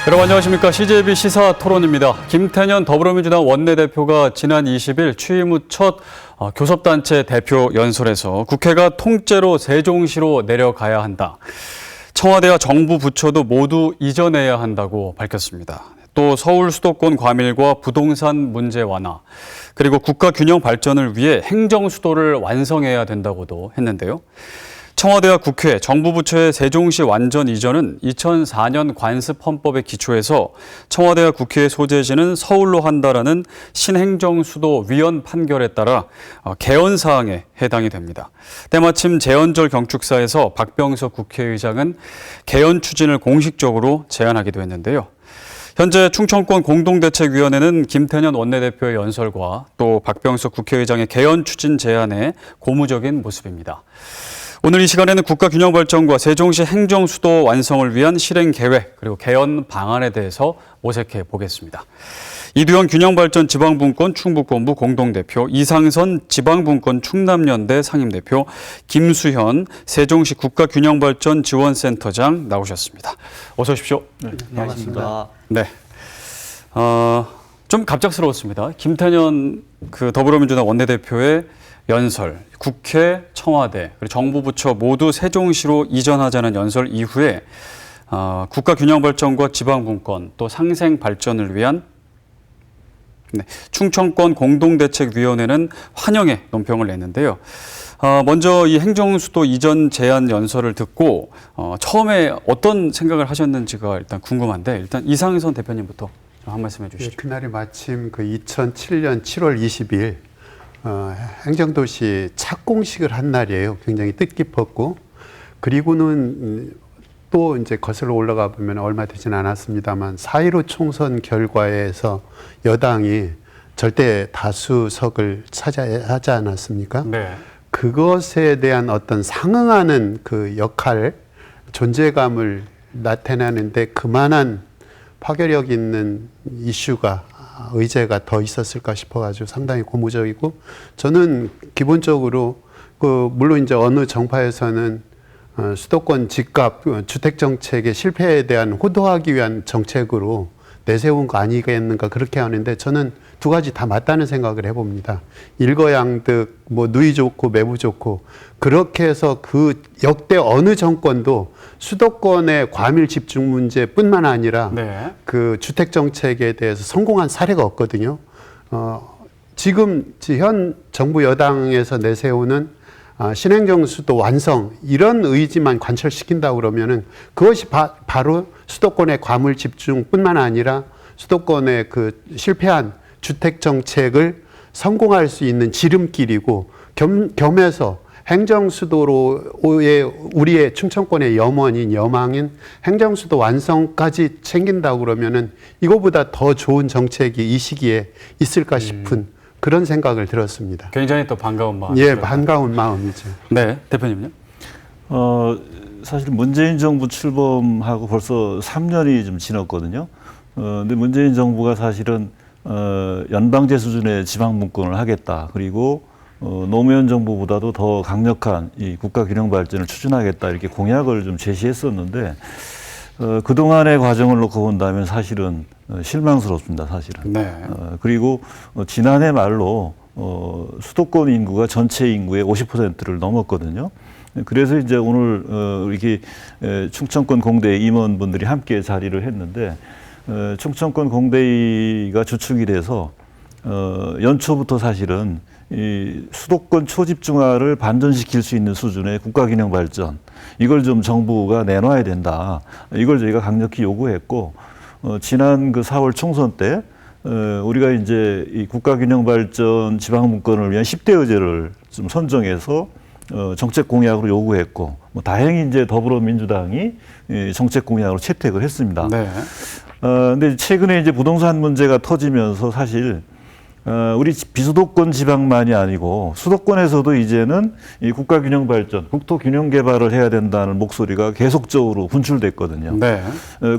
여러분 안녕하십니까. CJB 시사토론입니다. 김태년 더불어민주당 원내대표가 지난 20일 취임 후 첫 교섭단체 대표 연설에서 국회가 통째로 세종시로 내려가야 한다. 청와대와 정부 부처도 모두 이전해야 한다고 밝혔습니다. 또 서울 수도권 과밀과 부동산 문제 완화, 그리고 국가 균형 발전을 위해 행정수도를 완성해야 된다고도 했는데요. 청와대와 국회, 정부 부처의 세종시 완전 이전은 2004년 관습헌법에 기초해서 청와대와 국회의 소재지는 서울로 한다라는 신행정수도 위원 판결에 따라 개헌 사항에 해당이 됩니다. 때마침 재헌절 경축사에서 박병석 국회의장은 개헌 추진을 공식적으로 제안하기도 했는데요. 현재 충청권 공동대책위원회는 김태년 원내대표의 연설과 또 박병석 국회의장의 개헌 추진 제안에 고무적인 모습입니다. 오늘 이 시간에는 국가균형 발전과 세종시 행정수도 완성을 위한 실행 계획 그리고 개헌 방안에 대해서 모색해 보겠습니다. 이두영 균형발전 지방분권 충북본부 공동대표, 이상선 지방분권 충남연대 상임대표, 김수현 세종시 국가균형발전 지원센터장 나오셨습니다. 어서 오십시오. 네, 반갑습니다. 네. 좀 갑작스러웠습니다. 김태년 더불어민주당 원내대표의 연설, 국회, 청와대, 그리고 정부 부처 모두 세종시로 이전하자는 연설 이후에 국가균형발전과 지방분권 또 상생발전을 위한 충청권 공동대책위원회는 환영의 논평을 냈는데요. 먼저 이 행정수도 이전 제안 연설을 듣고 처음에 어떤 생각을 하셨는지가 일단 궁금한데 일단 이상선 대표님부터 한 말씀 해주시죠. 네, 그날이 마침 2007년 7월 20일 행정도시 착공식을 한 날이에요. 굉장히 뜻깊었고, 그리고는 또 이제 거슬러 올라가 보면 얼마 되진 않았습니다만 4.15 총선 결과에서 여당이 절대 다수석을 차지하지 않았습니까? 네. 그것에 대한 어떤 상응하는 그 역할, 존재감을 나타내는데 그만한 파괴력 있는 이슈가 의제가 더 있었을까 싶어가지고 상당히 고무적이고, 저는 기본적으로 물론 이제 어느 정파에서는 수도권 집값 주택 정책의 실패에 대한 호도하기 위한 정책으로 내세운 거 아니겠는가 그렇게 하는데, 저는 두 가지 다 맞다는 생각을 해봅니다. 일거양득, 누이 좋고 매부 좋고, 그렇게 해서 그 역대 어느 정권도 수도권의 과밀 집중 문제뿐만 아니라 네. 그 주택 정책에 대해서 성공한 사례가 없거든요. 지금 현 정부 여당에서 내세우는 신행정수도 완성 이런 의지만 관철시킨다고 그러면은 그것이 바로 수도권의 과밀 집중뿐만 아니라 수도권의 그 실패한 주택 정책을 성공할 수 있는 지름길이고, 겸해서 행정수도로의 우리의 충청권의 여망인 행정수도 완성까지 챙긴다고 그러면은 이거보다 더 좋은 정책이 이 시기에 있을까 싶은 그런 생각을 들었습니다. 굉장히 또 반가운 마음. 예, 반가운 마음이죠. 네, 대표님요? 사실 문재인 정부 출범하고 벌써 3년이 좀 지났거든요. 근데 문재인 정부가 사실은 연방제 수준의 지방분권을 하겠다. 그리고 노무현 정부보다도 더 강력한 이 국가균형 발전을 추진하겠다 이렇게 공약을 좀 제시했었는데 그동안의 과정을 놓고 본다면 사실은 실망스럽습니다, 사실은. 네. 그리고 지난해 말로 수도권 인구가 전체 인구의 50%를 넘었거든요. 그래서 이제 오늘 이렇게 충청권 공대 임원분들이 함께 자리를 했는데, 충청권 공대가 주축이 돼서 연초부터 사실은 이 수도권 초집중화를 반전시킬 수 있는 수준의 국가균형 발전, 이걸 좀 정부가 내놔야 된다. 이걸 저희가 강력히 요구했고, 지난 그 4월 총선 때 우리가 이제 이 국가균형 발전 지방분권을 위한 10대 의제를 좀 선정해서 정책 공약으로 요구했고, 다행히 이제 더불어민주당이 정책 공약으로 채택을 했습니다. 네. 근데 최근에 이제 부동산 문제가 터지면서 사실 우리 비수도권 지방만이 아니고 수도권에서도 이제는 이 국가균형 발전, 국토균형 개발을 해야 된다는 목소리가 계속적으로 분출됐거든요. 네.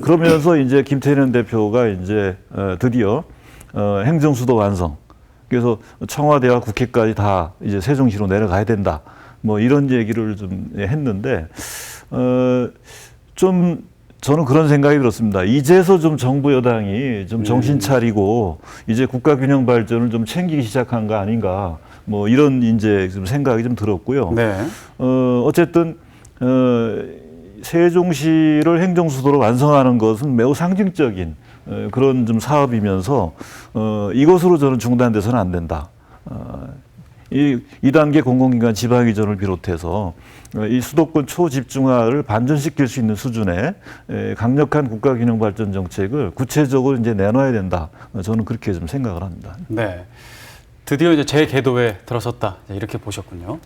그러면서 이제 김태년 대표가 이제 드디어 행정수도 완성. 그래서 청와대와 국회까지 다 이제 세종시로 내려가야 된다. 이런 얘기를 좀 했는데 좀 저는 그런 생각이 들었습니다. 이제서 좀 정부 여당이 좀 정신 차리고 이제 국가 균형 발전을 좀 챙기기 시작한 거 아닌가. 뭐 이런 이제 좀 생각이 좀 들었고요. 네. 어쨌든 세종시를 행정수도로 완성하는 것은 매우 상징적인 그런 좀 사업이면서 이것으로 저는 중단돼서는 안 된다. 이 2단계 공공기관 지방이전을 비롯해서 이 수도권 초집중화를 반전시킬 수 있는 수준의 강력한 국가균형발전 정책을 구체적으로 이제 내놔야 된다. 저는 그렇게 좀 생각을 합니다. 네. 드디어 이제 재궤도에 들어섰다. 이렇게 보셨군요.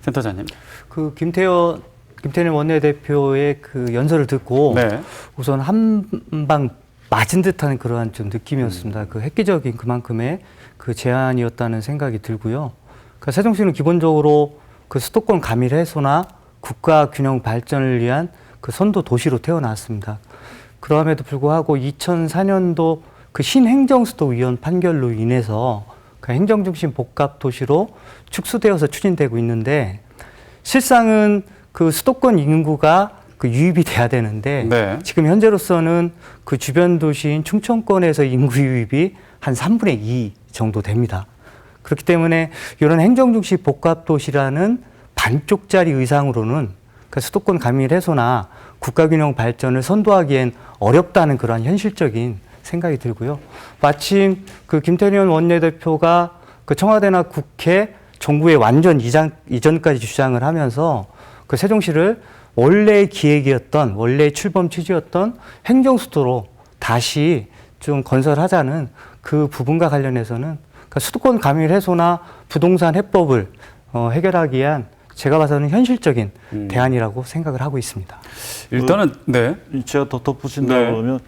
센터장님. 그 김태년 원내대표의 그 연설을 듣고 네. 우선 한 방 맞은 듯한 그러한 좀 느낌이었습니다. 그 획기적인 그만큼의 그 제안이었다는 생각이 들고요. 그러니까 세종시는 기본적으로 그 수도권 가밀 해소나 국가 균형 발전을 위한 그 선도 도시로 태어났습니다. 그럼에도 불구하고 2004년도 그 신행정수도위원 판결로 인해서 그 행정중심 복합 도시로 축소되어서 추진되고 있는데 실상은 그 수도권 인구가 그 유입이 돼야 되는데 네. 지금 현재로서는 그 주변 도시인 충청권에서 인구 유입이 한 3분의 2 정도 됩니다. 그렇기 때문에 이런 행정중심 복합도시라는 반쪽짜리 의상으로는 그 수도권 가밀 해소나 국가균형 발전을 선도하기엔 어렵다는 그런 현실적인 생각이 들고요. 마침 그 김태년 원내대표가 그 청와대나 국회, 정부의 완전 이전까지 주장을 하면서 그 세종시를 원래의 기획이었던, 원래의 출범 취지였던 행정수도로 다시 좀 건설하자는 그 부분과 관련해서는 그러니까 수도권 가밀 해소나 부동산 해법을 해결하기 위한 제가 봐서는 현실적인 대안이라고 생각을 하고 있습니다. 일단은 네. 제가 더 덧붙인다 네. 그러면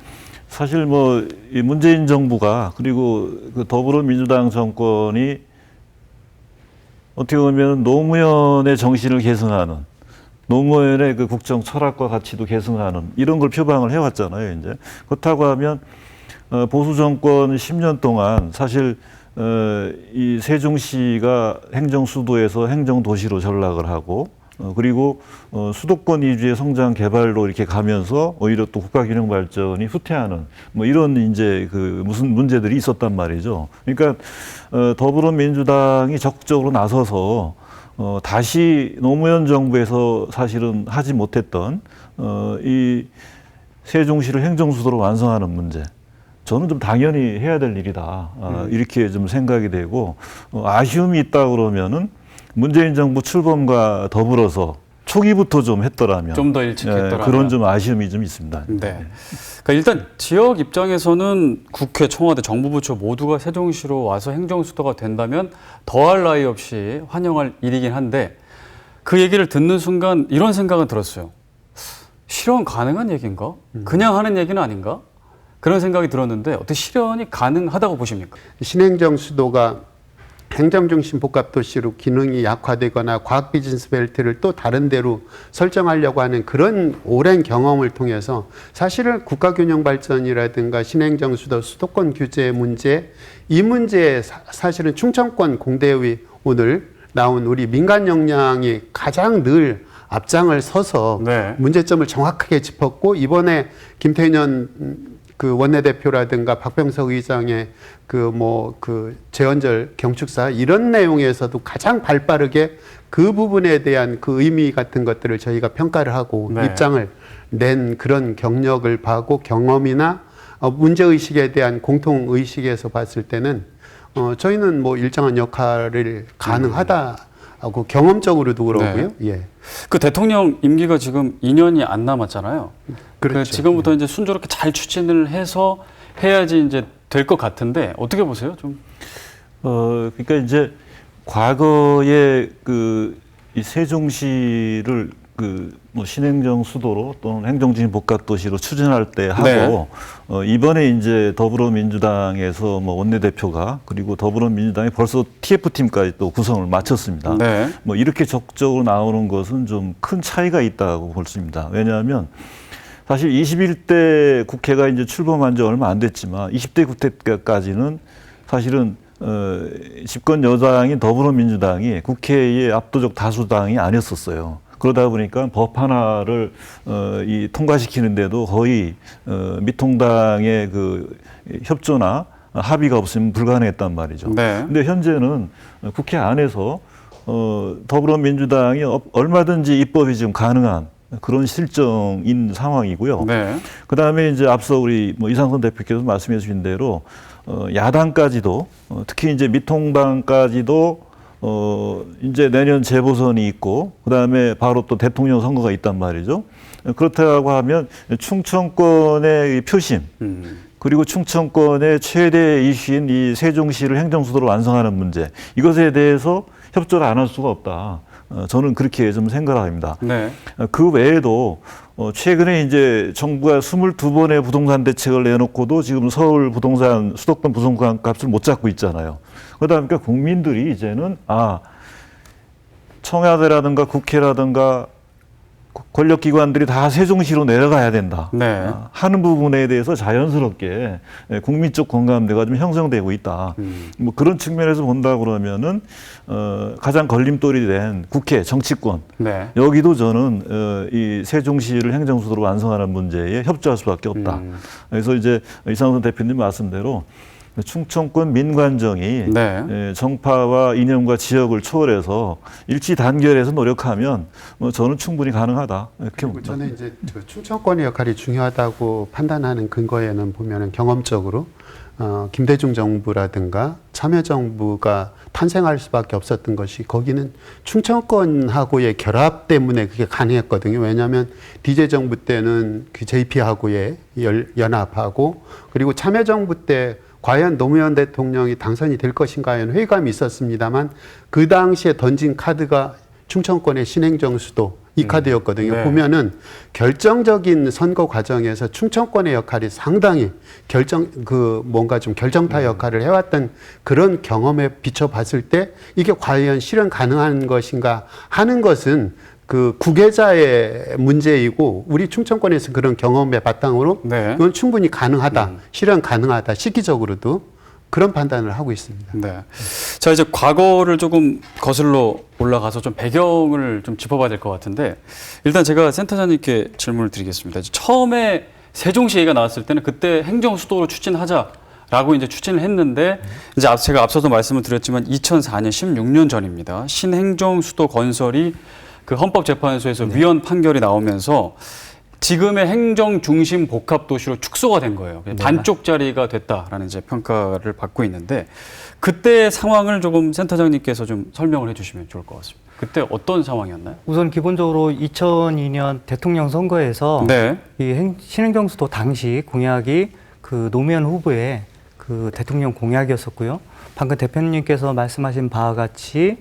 사실 뭐 이 문재인 정부가 그리고 그 더불어민주당 정권이 어떻게 보면 노무현의 정신을 계승하는 노무현의 그 국정 철학과 가치도 계승하는 이런 걸 표방을 해왔잖아요. 이제 그렇다고 하면 보수 정권 10년 동안 사실 이 세종시가 행정 수도에서 행정 도시로 전락을 하고 그리고 수도권 위주의 성장 개발로 이렇게 가면서 오히려 또 국가균형 발전이 후퇴하는 뭐 이런 이제 그 무슨 문제들이 있었단 말이죠. 그러니까 더불어민주당이 적극적으로 나서서 다시 노무현 정부에서 사실은 하지 못했던 이 세종시를 행정수도로 완성하는 문제. 저는 좀 당연히 해야 될 일이다. 이렇게 좀 생각이 되고 아쉬움이 있다 그러면은 문재인 정부 출범과 더불어서 초기부터 좀 했더라면 좀 더 일찍 했더라면 그런 좀 아쉬움이 좀 있습니다. 네. 그러니까 일단 지역 입장에서는 국회, 청와대, 정부 부처 모두가 세종시로 와서 행정수도가 된다면 더할 나위 없이 환영할 일이긴 한데 그 얘기를 듣는 순간 이런 생각은 들었어요. 실현 가능한 얘기인가? 그냥 하는 얘기는 아닌가? 그런 생각이 들었는데 어떻게 실현이 가능하다고 보십니까? 신행정수도가 행정중심 복합도시로 기능이 약화되거나 과학 비즈니스 벨트를 또 다른 데로 설정하려고 하는 그런 오랜 경험을 통해서 사실은 국가균형 발전이라든가 신행정수도 수도권 규제 문제 이 문제에 사실은 충청권 공대의 오늘 나온 우리 민간 역량이 가장 늘 앞장을 서서 네. 문제점을 정확하게 짚었고 이번에 김태년 그 원내대표라든가 박병석 의장의 그 재헌절 경축사 이런 내용에서도 가장 발빠르게 그 부분에 대한 그 의미 같은 것들을 저희가 평가를 하고 네. 입장을 낸 그런 경력을 봐고 경험이나 문제의식에 대한 공통의식에서 봤을 때는 저희는 뭐 일정한 역할을 가능하다고 경험적으로도 그러고요. 네. 예. 그 대통령 임기가 지금 2년이 안 남았잖아요. 그렇죠. 지금부터 이제 순조롭게 잘 추진을 해서 해야지 이제 될 것 같은데 어떻게 보세요? 좀. 그러니까 이제 과거에 이 세종시를 뭐 신행정 수도로 또는 행정중심 복합도시로 추진할 때 하고 이번에 이제 더불어민주당에서 뭐 원내대표가 그리고 더불어민주당이 벌써 TF팀까지 또 구성을 마쳤습니다. 네. 뭐 이렇게 적극적으로 나오는 것은 좀 큰 차이가 있다고 볼 수 있습니다. 왜냐하면 사실 21대 국회가 이제 출범한 지 얼마 안 됐지만 20대 국회까지는 사실은 집권 여당인 더불어민주당이 국회의 압도적 다수당이 아니었었어요. 그러다 보니까 법 하나를 통과시키는데도 거의 미통당의 그 협조나 합의가 없으면 불가능했단 말이죠. 네. 근데 현재는 국회 안에서 더불어민주당이 얼마든지 입법이 지금 가능한 그런 실정인 상황이고요. 네. 그다음에 이제 앞서 우리 이상선 대표께서 말씀해 주신 대로 야당까지도 특히 이제 미통당까지도 이제 내년 재보선이 있고 그다음에 바로 또 대통령 선거가 있단 말이죠. 그렇다고 하면 충청권의 이 표심 그리고 충청권의 최대 이슈인 이 세종시를 행정수도로 완성하는 문제 이것에 대해서 협조를 안 할 수가 없다. 저는 그렇게 좀 생각합니다. 네. 그 외에도 최근에 이제 정부가 22번의 부동산 대책을 내놓고도 지금 서울 부동산, 수도권 부동산 값을 못 잡고 있잖아요. 그러다 보니까 국민들이 이제는 청와대라든가 국회라든가 권력기관들이 다 세종시로 내려가야 된다 네. 하는 부분에 대해서 자연스럽게 국민적 공감대가 좀 형성되고 있다. 뭐 그런 측면에서 본다 그러면은 가장 걸림돌이 된 국회 정치권 네. 여기도 저는 이 세종시를 행정수도로 완성하는 문제에 협조할 수밖에 없다. 그래서 이제 이상선 대표님 말씀대로 충청권 민관정이 네. 정파와 이념과 지역을 초월해서 일치 단결해서 노력하면 저는 충분히 가능하다 이렇게 봅니다. 저는 이제 충청권의 역할이 중요하다고 판단하는 근거에는 보면은 경험적으로 김대중 정부라든가 참여정부가 탄생할 수밖에 없었던 것이 거기는 충청권하고의 결합 때문에 그게 가능했거든요. 왜냐하면 DJ 정부 때는 그 JP하고의 연합하고 그리고 참여정부 때 과연 노무현 대통령이 당선이 될 것인가에는 회의감이 있었습니다만 그 당시에 던진 카드가 충청권의 신행정수도 이 카드였거든요. 네. 보면은 결정적인 선거 과정에서 충청권의 역할이 상당히 뭔가 좀 결정타 역할을 해왔던 그런 경험에 비춰봤을 때 이게 과연 실현 가능한 것인가 하는 것은 그 구계자의 문제이고 우리 충청권에서 그런 경험의 바탕으로 네. 이건 충분히 가능하다, 실현 가능하다, 시기적으로도 그런 판단을 하고 있습니다. 네. 자, 이제 과거를 조금 거슬러 올라가서 좀 배경을 좀 짚어봐야 될 것 같은데 일단 제가 센터장님께 질문을 드리겠습니다. 처음에 세종시 얘기가 나왔을 때는 그때 행정수도로 추진하자라고 이제 추진을 했는데 이제 제가 앞서도 말씀을 드렸지만 2004년 16년 전입니다. 신행정수도 건설이 그 헌법재판소에서 위헌 판결이 나오면서 지금의 행정 중심 복합 도시로 축소가 된 거예요. 반쪽짜리가 됐다라는 이제 평가를 받고 있는데 그때 상황을 조금 센터장님께서 좀 설명을 해주시면 좋을 것 같습니다. 그때 어떤 상황이었나요? 우선 기본적으로 2002년 대통령 선거에서 네. 이 신행정수도 당시 공약이 그 노무현 후보의 그 대통령 공약이었었고요. 방금 대표님께서 말씀하신 바와 같이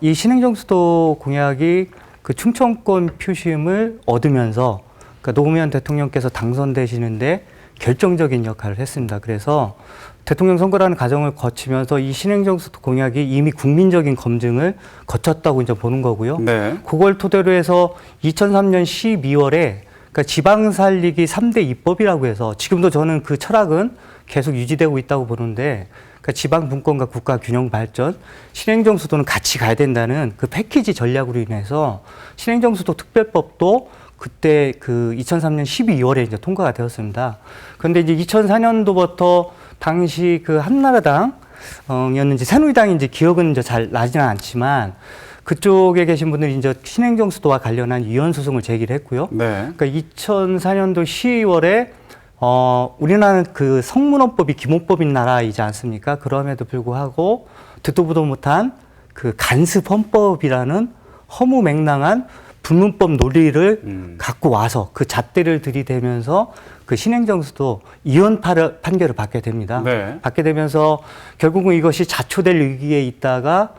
이 신행정수도 공약이 그 충청권 표심을 얻으면서 그러니까 노무현 대통령께서 당선되시는데 결정적인 역할을 했습니다. 그래서 대통령 선거라는 과정을 거치면서 이 신행정수도 공약이 이미 국민적인 검증을 거쳤다고 이제 보는 거고요. 네. 그걸 토대로 해서 2003년 12월에 그러니까 지방 살리기 3대 입법이라고 해서 지금도 저는 그 철학은 계속 유지되고 있다고 보는데 그러니까 지방 분권과 국가 균형 발전, 신행정수도는 같이 가야 된다는 그 패키지 전략으로 인해서 신행정수도 특별법도 그때 그 2003년 12월에 이제 통과가 되었습니다. 그런데 이제 2004년도부터 당시 그 한나라당이었는지 새누리당인지 기억은 이제 잘 나지는 않지만 그쪽에 계신 분들이 이제 신행정수도와 관련한 위헌 소송을 제기를 했고요. 네. 그러니까 2004년도 12월에 우리나라는 그 성문헌법이 기본법인 나라이지 않습니까? 그럼에도 불구하고 듣도 보도 못한 그 간습 헌법이라는 허무맹랑한 불문법 논리를 갖고 와서 그 잣대를 들이대면서 그 신행정수도 이혼 판결을 받게 됩니다. 네. 받게 되면서 결국은 이것이 자초될 위기에 있다가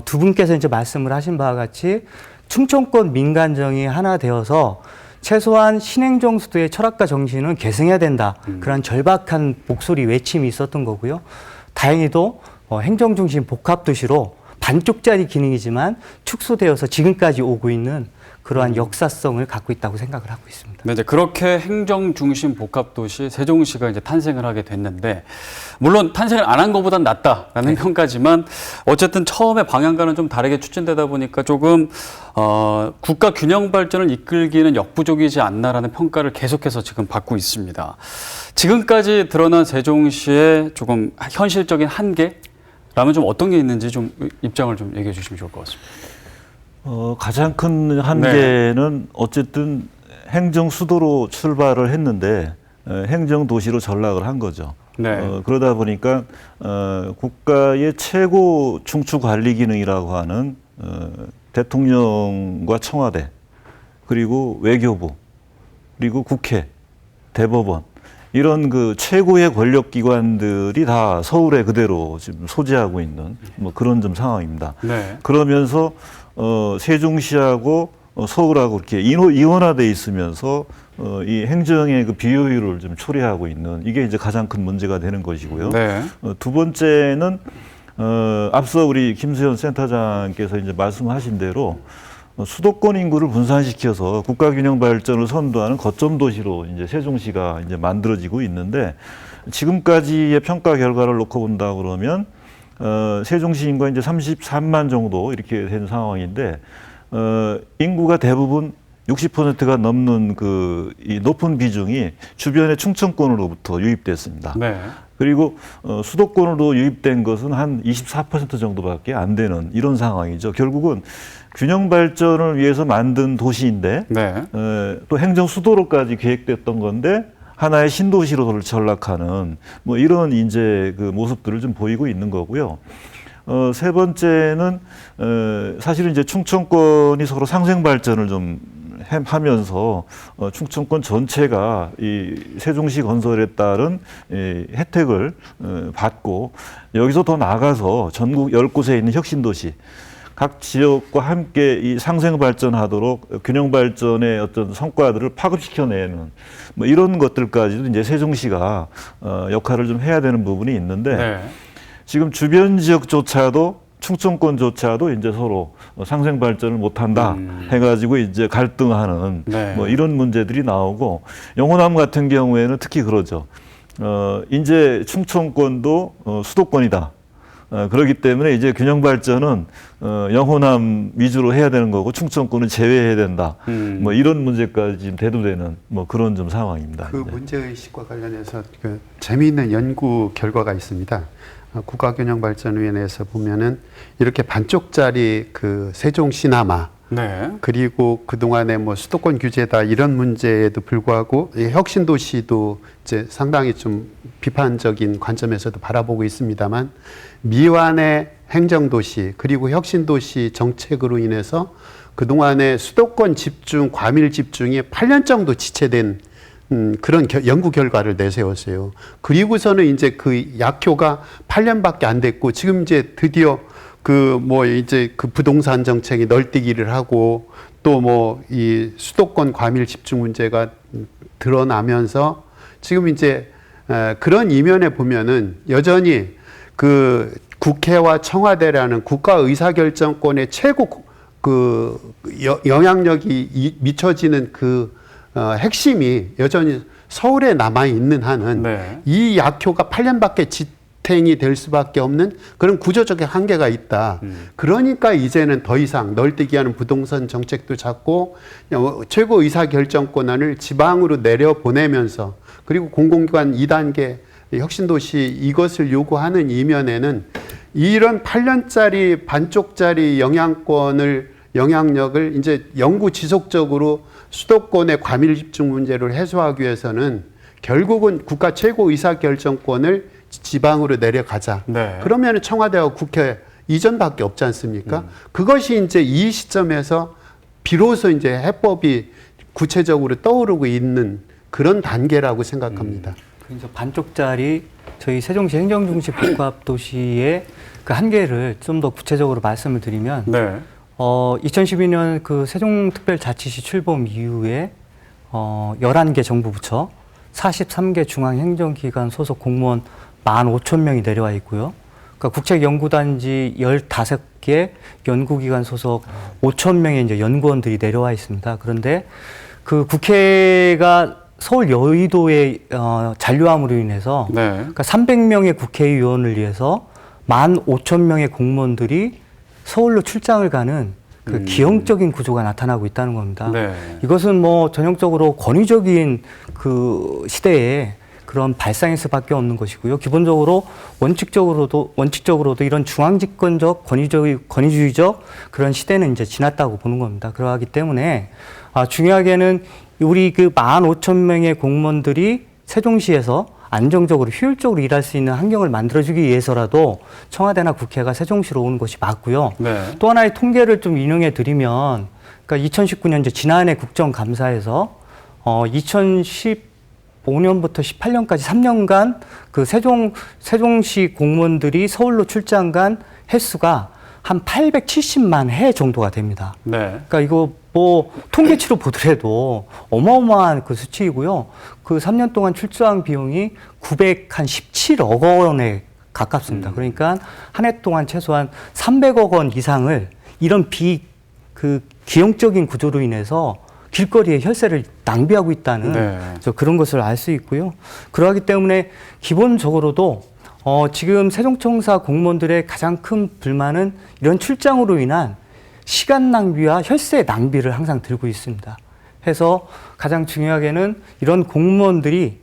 두 분께서 이제 말씀을 하신 바와 같이 충청권 민간정이 하나 되어서 최소한 신행정수도의 철학과 정신은 계승해야 된다. 그런 절박한 목소리 외침이 있었던 거고요. 다행히도 행정중심 복합도시로 반쪽짜리 기능이지만 축소되어서 지금까지 오고 있는 그러한 역사성을 갖고 있다고 생각을 하고 있습니다. 네, 이제 그렇게 행정 중심 복합 도시 세종시가 이제 탄생을 하게 됐는데, 물론 탄생을 안 한 것보단 낫다라는 평가지만 어쨌든 처음에 방향과는 좀 다르게 추진되다 보니까 조금 국가 균형 발전을 이끌기는 역부족이지 않나라는 평가를 계속해서 지금 받고 있습니다. 지금까지 드러난 세종시의 조금 현실적인 한계라면 좀 어떤 게 있는지 좀 입장을 좀 얘기해 주시면 좋을 것 같습니다. 가장 큰 한계는 어쨌든 행정 수도로 출발을 했는데 행정 도시로 전락을 한 거죠. 네. 그러다 보니까 국가의 최고 중추 관리 기능이라고 하는 대통령과 청와대, 그리고 외교부, 그리고 국회, 대법원, 이런 그 최고의 권력 기관들이 다 서울에 그대로 지금 소재하고 있는 뭐 그런 좀 상황입니다. 네. 그러면서 세종시하고 서울하고 이렇게 이원화돼 있으면서 이 행정의 그 비효율을 좀 초래하고 있는, 이게 이제 가장 큰 문제가 되는 것이고요. 네. 두 번째는 앞서 우리 김수현 센터장께서 이제 말씀하신 대로 수도권 인구를 분산시켜서 국가균형 발전을 선도하는 거점 도시로 이제 세종시가 이제 만들어지고 있는데, 지금까지의 평가 결과를 놓고 본다 그러면 세종시 인구가 이제 33만 정도 이렇게 된 상황인데, 인구가 대부분 60%가 넘는 이 높은 비중이 주변의 충청권으로부터 유입됐습니다. 네. 그리고 수도권으로 유입된 것은 한 24% 정도밖에 안 되는 이런 상황이죠. 결국은 균형 발전을 위해서 만든 도시인데, 네. 또 행정 수도로까지 계획됐던 건데 하나의 신도시로 전락하는 뭐 이런 이제 그 모습들을 좀 보이고 있는 거고요. 세 번째는 사실은 이제 충청권이 서로 상생 발전을 좀 하면서 충청권 전체가 이 세종시 건설에 따른 혜택을 받고, 여기서 더 나아가서 전국 10곳에 있는 혁신도시, 각 지역과 함께 이 상생 발전하도록 균형 발전의 어떤 성과들을 파급시켜내는 뭐 이런 것들까지도 이제 세종시가 역할을 좀 해야 되는 부분이 있는데, 네. 지금 주변 지역조차도 충청권조차도 이제 서로 상생 발전을 못한다 해가지고 이제 갈등하는 네. 뭐 이런 문제들이 나오고, 영호남 같은 경우에는 특히 그러죠. 이제 충청권도 수도권이다. 그렇기 때문에 이제 균형 발전은 영호남 위주로 해야 되는 거고 충청권은 제외해야 된다. 뭐 이런 문제까지 지금 대두되는 뭐 그런 좀 상황입니다. 그 문제의식과 관련해서 그 재미있는 연구 결과가 있습니다. 국가균형발전위원회에서 보면은 이렇게 반쪽짜리 그 세종시나마, 네. 그리고 그동안에 뭐 수도권 규제다 이런 문제에도 불구하고 이 혁신도시도 이제 상당히 좀 비판적인 관점에서도 바라보고 있습니다만, 미완의 행정도시 그리고 혁신도시 정책으로 인해서 그동안에 수도권 집중, 과밀 집중이 8년 정도 지체된 그런 연구 결과를 내세웠어요. 그리고서는 이제 그 약효가 8년밖에 안 됐고, 지금 이제 드디어 이제 그 부동산 정책이 널뛰기를 하고, 또 뭐 이 수도권 과밀 집중 문제가 드러나면서 지금 이제 그런 이면에 보면은 여전히 그 국회와 청와대라는 국가 의사결정권의 최고 영향력이 미쳐지는 핵심이 여전히 서울에 남아 있는 한은 네. 이 약효가 8년밖에 지탱이 될 수밖에 없는 그런 구조적인 한계가 있다. 그러니까 이제는 더 이상 널뛰기하는 부동산 정책도 잡고 최고 의사결정권을 지방으로 내려보내면서, 그리고 공공기관 2단계 혁신도시 이것을 요구하는 이면에는 이런 8년짜리 반쪽짜리 영향력을 이제 영구 지속적으로 수도권의 과밀 집중 문제를 해소하기 위해서는 결국은 국가 최고 의사결정권을 지방으로 내려가자. 네. 그러면 청와대와 국회 이전밖에 없지 않습니까? 그것이 이제 이 시점에서 비로소 이제 해법이 구체적으로 떠오르고 있는 그런 단계라고 생각합니다. 그래서 반쪽짜리 저희 세종시 행정중심 복합도시의 그 한계를 좀 더 구체적으로 말씀을 드리면, 네. 2012년 그 세종특별자치시 출범 이후에 11개 정부 부처, 43개 중앙행정기관 소속 공무원 15,000명이 내려와 있고요. 그러니까 국책연구단지 15개 연구기관 소속 5천 명의 이제 연구원들이 내려와 있습니다. 그런데 그 국회가 서울 여의도의 잔류함으로 인해서 네. 그러니까 300명의 국회의원을 위해서 15,000명의 공무원들이 서울로 출장을 가는 그 기형적인 구조가 나타나고 있다는 겁니다. 네. 이것은 이것은 뭐 전형적으로 권위적인 그 시대에 그런 발상일 수밖에 없는 것이고요. 기본적으로 원칙적으로도 이런 중앙집권적 권위주의적 그런 시대는 이제 지났다고 보는 겁니다. 그러하기 때문에 중요하게는 우리 그 15,000명의 공무원들이 세종시에서 안정적으로 효율적으로 일할 수 있는 환경을 만들어주기 위해서라도 청와대나 국회가 세종시로 오는 것이 맞고요. 네. 또 하나의 통계를 좀 인용해 드리면, 그러니까 2019년 이제 지난해 국정감사에서 2015년부터 18년까지 3년간 그 세종시 공무원들이 서울로 출장 간 횟수가 한 870만 회 정도가 됩니다. 네. 그러니까 이거 뭐 통계치로 보더라도 어마어마한 그 수치이고요. 그 3년 동안 출장 비용이 917억 원에 가깝습니다. 그러니까 한 해 동안 최소한 300억 원 이상을 이런 기형적인 구조로 인해서 길거리에 혈세를 낭비하고 있다는 네. 그런 것을 알 수 있고요. 그러하기 때문에 기본적으로도 지금 세종청사 공무원들의 가장 큰 불만은 이런 출장으로 인한 시간 낭비와 혈세 낭비를 항상 들고 있습니다. 해서 가장 중요하게는 이런 공무원들이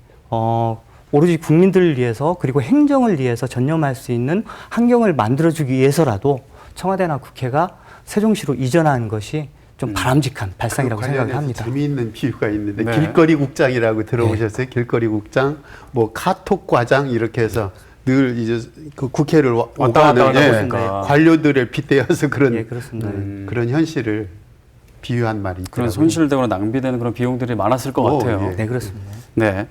오로지 국민들을 위해서 그리고 행정을 위해서 전념할 수 있는 환경을 만들어주기 위해서라도 청와대나 국회가 세종시로 이전하는 것이 좀 바람직한 발상이라고 생각을 합니다. 재미있는 비유가 있는데 네. 길거리 국장이라고 들어보셨어요? 길거리 국장, 뭐 카톡 과장 이렇게 해서 늘 이제 그 국회를 왔다 갔다 하다 오가는 보니까. 관료들을 빗대어서 그런 예, 그렇습니다. 그런 현실을 비유한 말이 있더라고요. 그런 손실되거나 낭비되는 그런 비용들이 많았을 것 같아요. 예. 네, 그렇습니다. 네.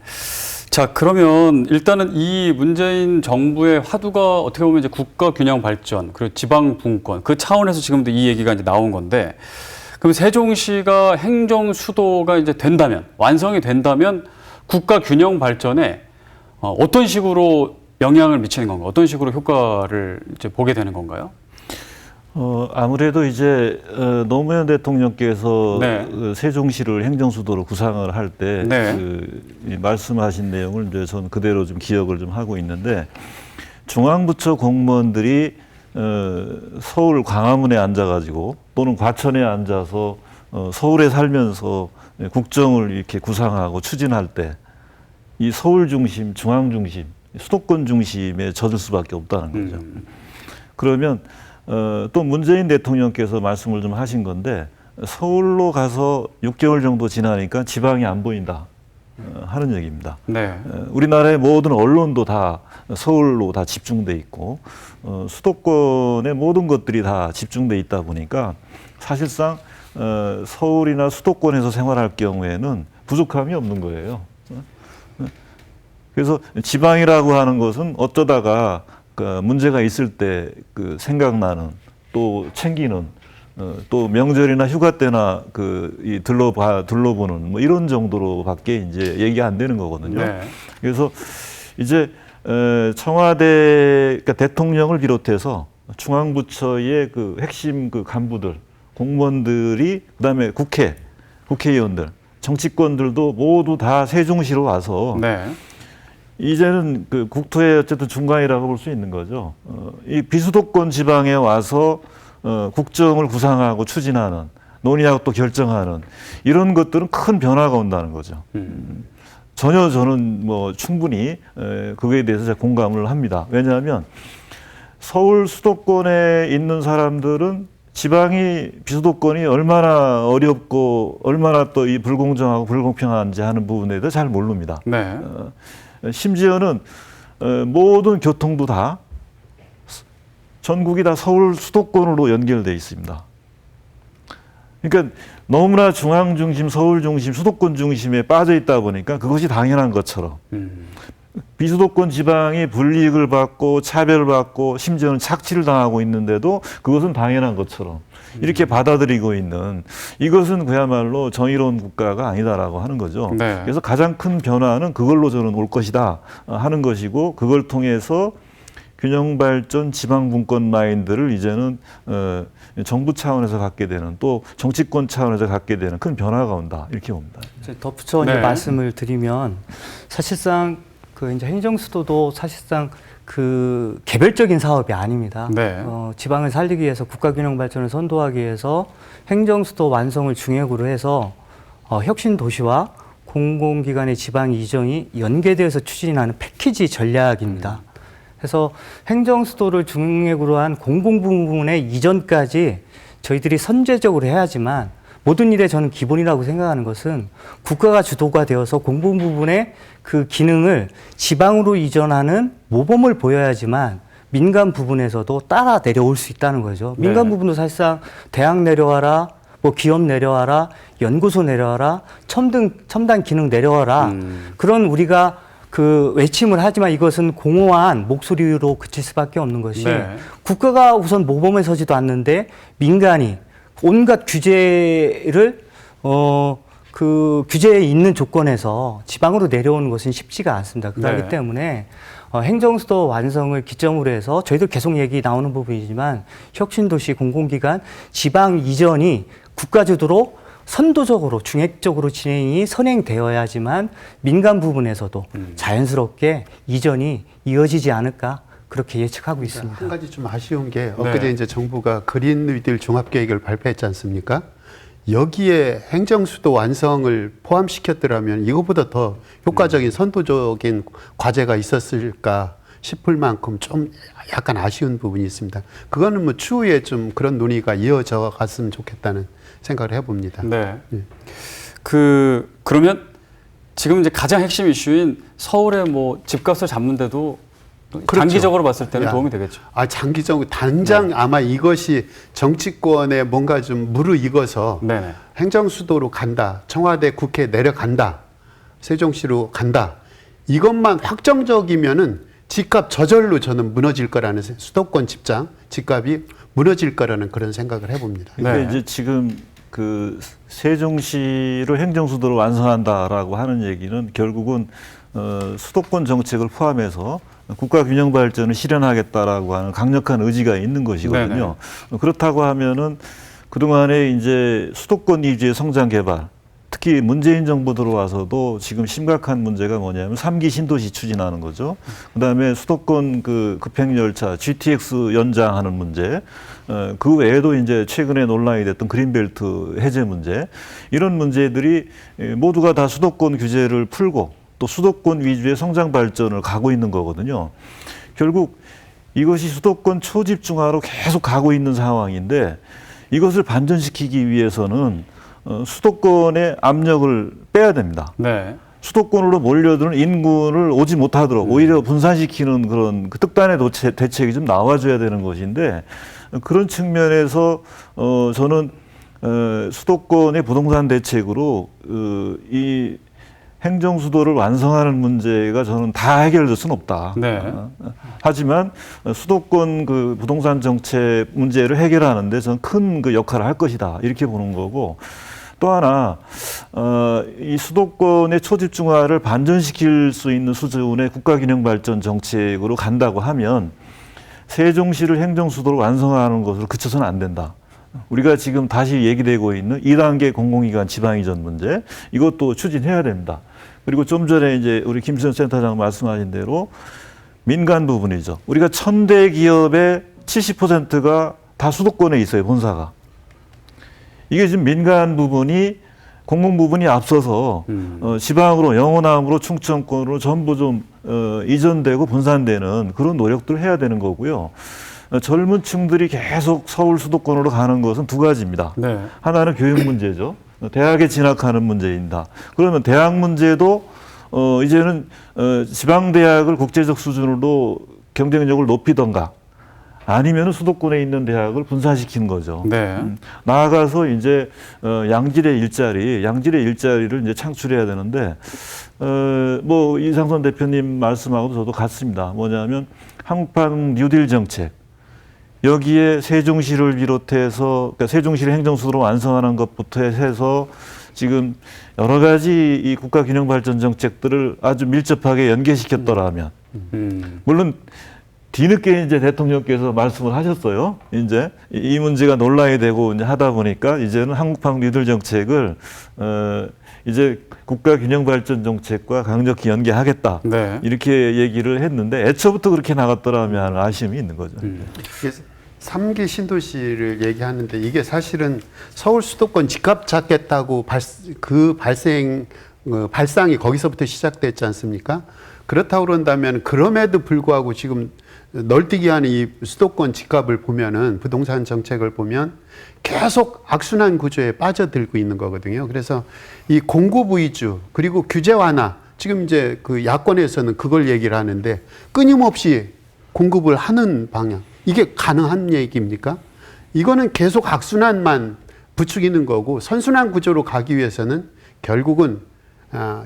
자, 그러면 일단은 이 문재인 정부의 화두가 어떻게 보면 이제 국가 균형 발전, 그리고 지방 분권, 그 차원에서 지금도 이 얘기가 이제 나온 건데, 그럼 세종시가 행정 수도가 이제 된다면, 완성이 된다면 국가 균형 발전에 어떤 식으로 영향을 미치는 건가? 어떤 식으로 효과를 이제 보게 되는 건가요? 아무래도 이제 노무현 대통령께서 네. 그 세종시를 행정수도로 구상을 할 때 네. 이 말씀하신 내용을 이제 저는 그대로 좀 기억을 좀 하고 있는데, 중앙부처 공무원들이 서울 광화문에 앉아가지고 또는 과천에 앉아서 서울에 살면서 국정을 이렇게 구상하고 추진할 때 이 서울 중심, 중앙 중심, 수도권 중심에 젖을 수밖에 없다는 거죠. 그러면 또 문재인 대통령께서 말씀을 좀 하신 건데, 서울로 가서 6개월 정도 지나니까 지방이 안 보인다 하는 얘기입니다. 네. 우리나라의 모든 언론도 다 서울로 다 집중돼 있고 수도권의 모든 것들이 다 집중돼 있다 보니까 사실상 서울이나 수도권에서 생활할 경우에는 부족함이 없는 거예요. 그래서 지방이라고 하는 것은 어쩌다가 그 문제가 있을 때 그 생각나는, 또 챙기는, 또 명절이나 휴가 때나 이 둘러보는 뭐 이런 정도로밖에 이제 얘기 안 되는 거거든요. 네. 그래서 이제 청와대, 그러니까 대통령을 비롯해서 중앙부처의 그 핵심 그 간부들, 공무원들이, 그다음에 국회의원들, 정치권들도 모두 다 세종시로 와서 네. 이제는 그 국토의 어쨌든 중간이라고 볼 수 있는 거죠. 이 비수도권 지방에 와서 국정을 구상하고 추진하는, 논의하고 또 결정하는 이런 것들은 큰 변화가 온다는 거죠. 전혀 저는 뭐 충분히 그거에 대해서 공감을 합니다. 왜냐하면 서울 수도권에 있는 사람들은 지방이, 비수도권이 얼마나 어렵고 얼마나 또 이 불공정하고 불공평한지 하는 부분에 대해서 잘 모릅니다. 네. 심지어는 모든 교통도 다 전국이 다 서울 수도권으로 연결돼 있습니다. 그러니까 너무나 중앙 중심, 서울 중심, 수도권 중심에 빠져 있다 보니까 그것이 당연한 것처럼 비수도권 지방이 불이익을 받고 차별받고 심지어는 착취를 당하고 있는데도 그것은 당연한 것처럼 이렇게 받아들이고 있는, 이것은 그야말로 정의로운 국가가 아니다라고 하는 거죠. 네. 그래서 가장 큰 변화는 그걸로 저는 올 것이다 하는 것이고, 그걸 통해서 균형발전 지방분권 마인드를 이제는 정부 차원에서 갖게 되는, 또 정치권 차원에서 갖게 되는 큰 변화가 온다, 이렇게 봅니다. 덧붙여 이제 네. 말씀을 드리면, 사실상 그 이제 행정수도도 사실상 그 개별적인 사업이 아닙니다. 네. 지방을 살리기 위해서, 국가균형발전을 선도하기 위해서 행정수도 완성을 중역으로 해서 혁신 도시와 공공기관의 지방 이전이 연계되어서 추진하는 패키지 전략입니다. 그래서 행정수도를 중역으로 한 공공부문의 이전까지 저희들이 선제적으로 해야지만, 모든 일에 저는 기본이라고 생각하는 것은 국가가 주도가 되어서 공공부문의 그 기능을 지방으로 이전하는 모범을 보여야지만 민간 부분에서도 따라 내려올 수 있다는 거죠. 민간 네. 부분도 사실상 대학 내려와라, 뭐 기업 내려와라, 연구소 내려와라, 첨단 기능 내려와라. 그런 우리가 그 외침을 하지만 이것은 공허한 목소리로 그칠 수밖에 없는 것이, 네. 국가가 우선 모범에 서지도 않는데 민간이 온갖 규제를 그 규제에 있는 조건에서 지방으로 내려오는 것은 쉽지가 않습니다. 그렇기 네. 때문에 행정수도 완성을 기점으로 해서 저희들 계속 얘기 나오는 부분이지만, 혁신도시 공공기관 지방 이전이 국가주도로 선도적으로 중획적으로 진행이 선행되어야지만 민간 부분에서도 자연스럽게 이전이 이어지지 않을까, 그렇게 예측하고 있습니다. 한 가지 좀 아쉬운 게, 엊그제 네. 이제 정부가 그린 뉴딜 종합계획을 발표했지 않습니까? 여기에 행정수도 완성을 포함시켰더라면 이거보다 더 효과적인 선도적인 과제가 있었을까 싶을 만큼 좀 약간 아쉬운 부분이 있습니다. 그거는 뭐 추후에 좀 그런 논의가 이어져 갔으면 좋겠다는 생각을 해봅니다. 네. 그러면 지금 이제 가장 핵심 이슈인 서울의 뭐 집값을 잡는데도 그렇죠. 장기적으로 봤을 때는 야. 도움이 되겠죠. 장기적으로 당장 아마 이것이 정치권에 뭔가 좀 무르익어서 네네. 행정수도로 간다, 청와대 국회 내려간다, 세종시로 간다, 이것만 확정적이면은 집값 저절로 저는 무너질 거라는, 수도권 집값이 무너질 거라는 그런 생각을 해봅니다. 그러니까 네. 이제 지금 그 세종시를 행정수도로 완성한다라고 하는 얘기는 결국은 수도권 정책을 포함해서 국가균형 발전을 실현하겠다라고 하는 강력한 의지가 있는 것이거든요. 그렇다고 하면은 그동안에 이제 수도권 위주의 성장 개발, 특히 문재인 정부 들어와서도 지금 심각한 문제가 뭐냐면 3기 신도시 추진하는 거죠. 그다음에 수도권 그 급행열차 GTX 연장하는 문제, 그 외에도 이제 최근에 논란이 됐던 그린벨트 해제 문제, 이런 문제들이 모두가 다 수도권 규제를 풀고 또 수도권 위주의 성장 발전을 가고 있는 거거든요. 결국 이것이 수도권 초집중화로 계속 가고 있는 상황인데, 이것을 반전시키기 위해서는 수도권의 압력을 빼야 됩니다. 네. 수도권으로 몰려드는 인구를 오지 못하도록 오히려 분산시키는 그런 그 특단의 대책이 좀 나와줘야 되는 것인데, 그런 측면에서 저는 수도권의 부동산 대책으로 이 행정수도를 완성하는 문제가 저는 다 해결될 수는 없다. 네. 하지만 수도권 그 부동산 정책 문제를 해결하는데 저는 큰 그 역할을 할 것이다, 이렇게 보는 거고, 또 하나 이 수도권의 초집중화를 반전시킬 수 있는 수준의 국가균형발전 정책으로 간다고 하면 세종시를 행정수도로 완성하는 것으로 그쳐서는 안 된다. 우리가 지금 다시 얘기되고 있는 2단계 공공기관 지방이전 문제, 이것도 추진해야 됩니다. 그리고 좀 전에 이제 우리 김수현 센터장 말씀하신 대로 민간 부분이죠. 우리가 1000대 기업의 70%가 다 수도권에 있어요, 본사가. 이게 지금 민간 부분이, 공공 부분이 앞서서 지방으로, 영호남으로, 충청권으로 전부 좀 이전되고 분산되는 그런 노력들을 해야 되는 거고요. 젊은 층들이 계속 서울 수도권으로 가는 것은 두 가지입니다. 네. 하나는 교육 문제죠. 대학에 진학하는 문제입니다. 그러면 대학 문제도 이제는 지방 대학을 국제적 수준으로 경쟁력을 높이던가, 아니면 수도권에 있는 대학을 분산시키는 거죠. 네. 나아가서 이제 양질의 일자리를 이제 창출해야 되는데, 뭐 이상선 대표님 말씀하고도 저도 같습니다. 뭐냐면 한국판 뉴딜 정책, 여기에 세종시를 비롯해서, 그러니까 세종시를 행정수도로 완성하는 것부터 해서 지금 여러 가지 이 국가균형발전 정책들을 아주 밀접하게 연계시켰더라면, 물론 뒤늦게 이제 대통령께서 말씀을 하셨어요. 이제 이 문제가 논란이 되고 이제 하다 보니까 이제는 한국판 뉴딜 정책을 이제 국가균형발전 정책과 강력히 연계하겠다. 네. 이렇게 얘기를 했는데 애초부터 그렇게 나갔더라면 하는 아쉬움이 있는 거죠. 이게 3기 신도시를 얘기하는데 이게 사실은 서울 수도권 집값 잡겠다고 발상이 거기서부터 시작됐지 않습니까? 그렇다고 그런다면 그럼에도 불구하고 지금 널뛰기 하는 이 수도권 집값을 보면은 부동산 정책을 보면 계속 악순환 구조에 빠져들고 있는 거거든요. 그래서 이 공급 위주 그리고 규제 완화 지금 이제 그 야권에서는 그걸 얘기를 하는데 끊임없이 공급을 하는 방향 이게 가능한 얘기입니까? 이거는 계속 악순환만 부추기는 거고 선순환 구조로 가기 위해서는 결국은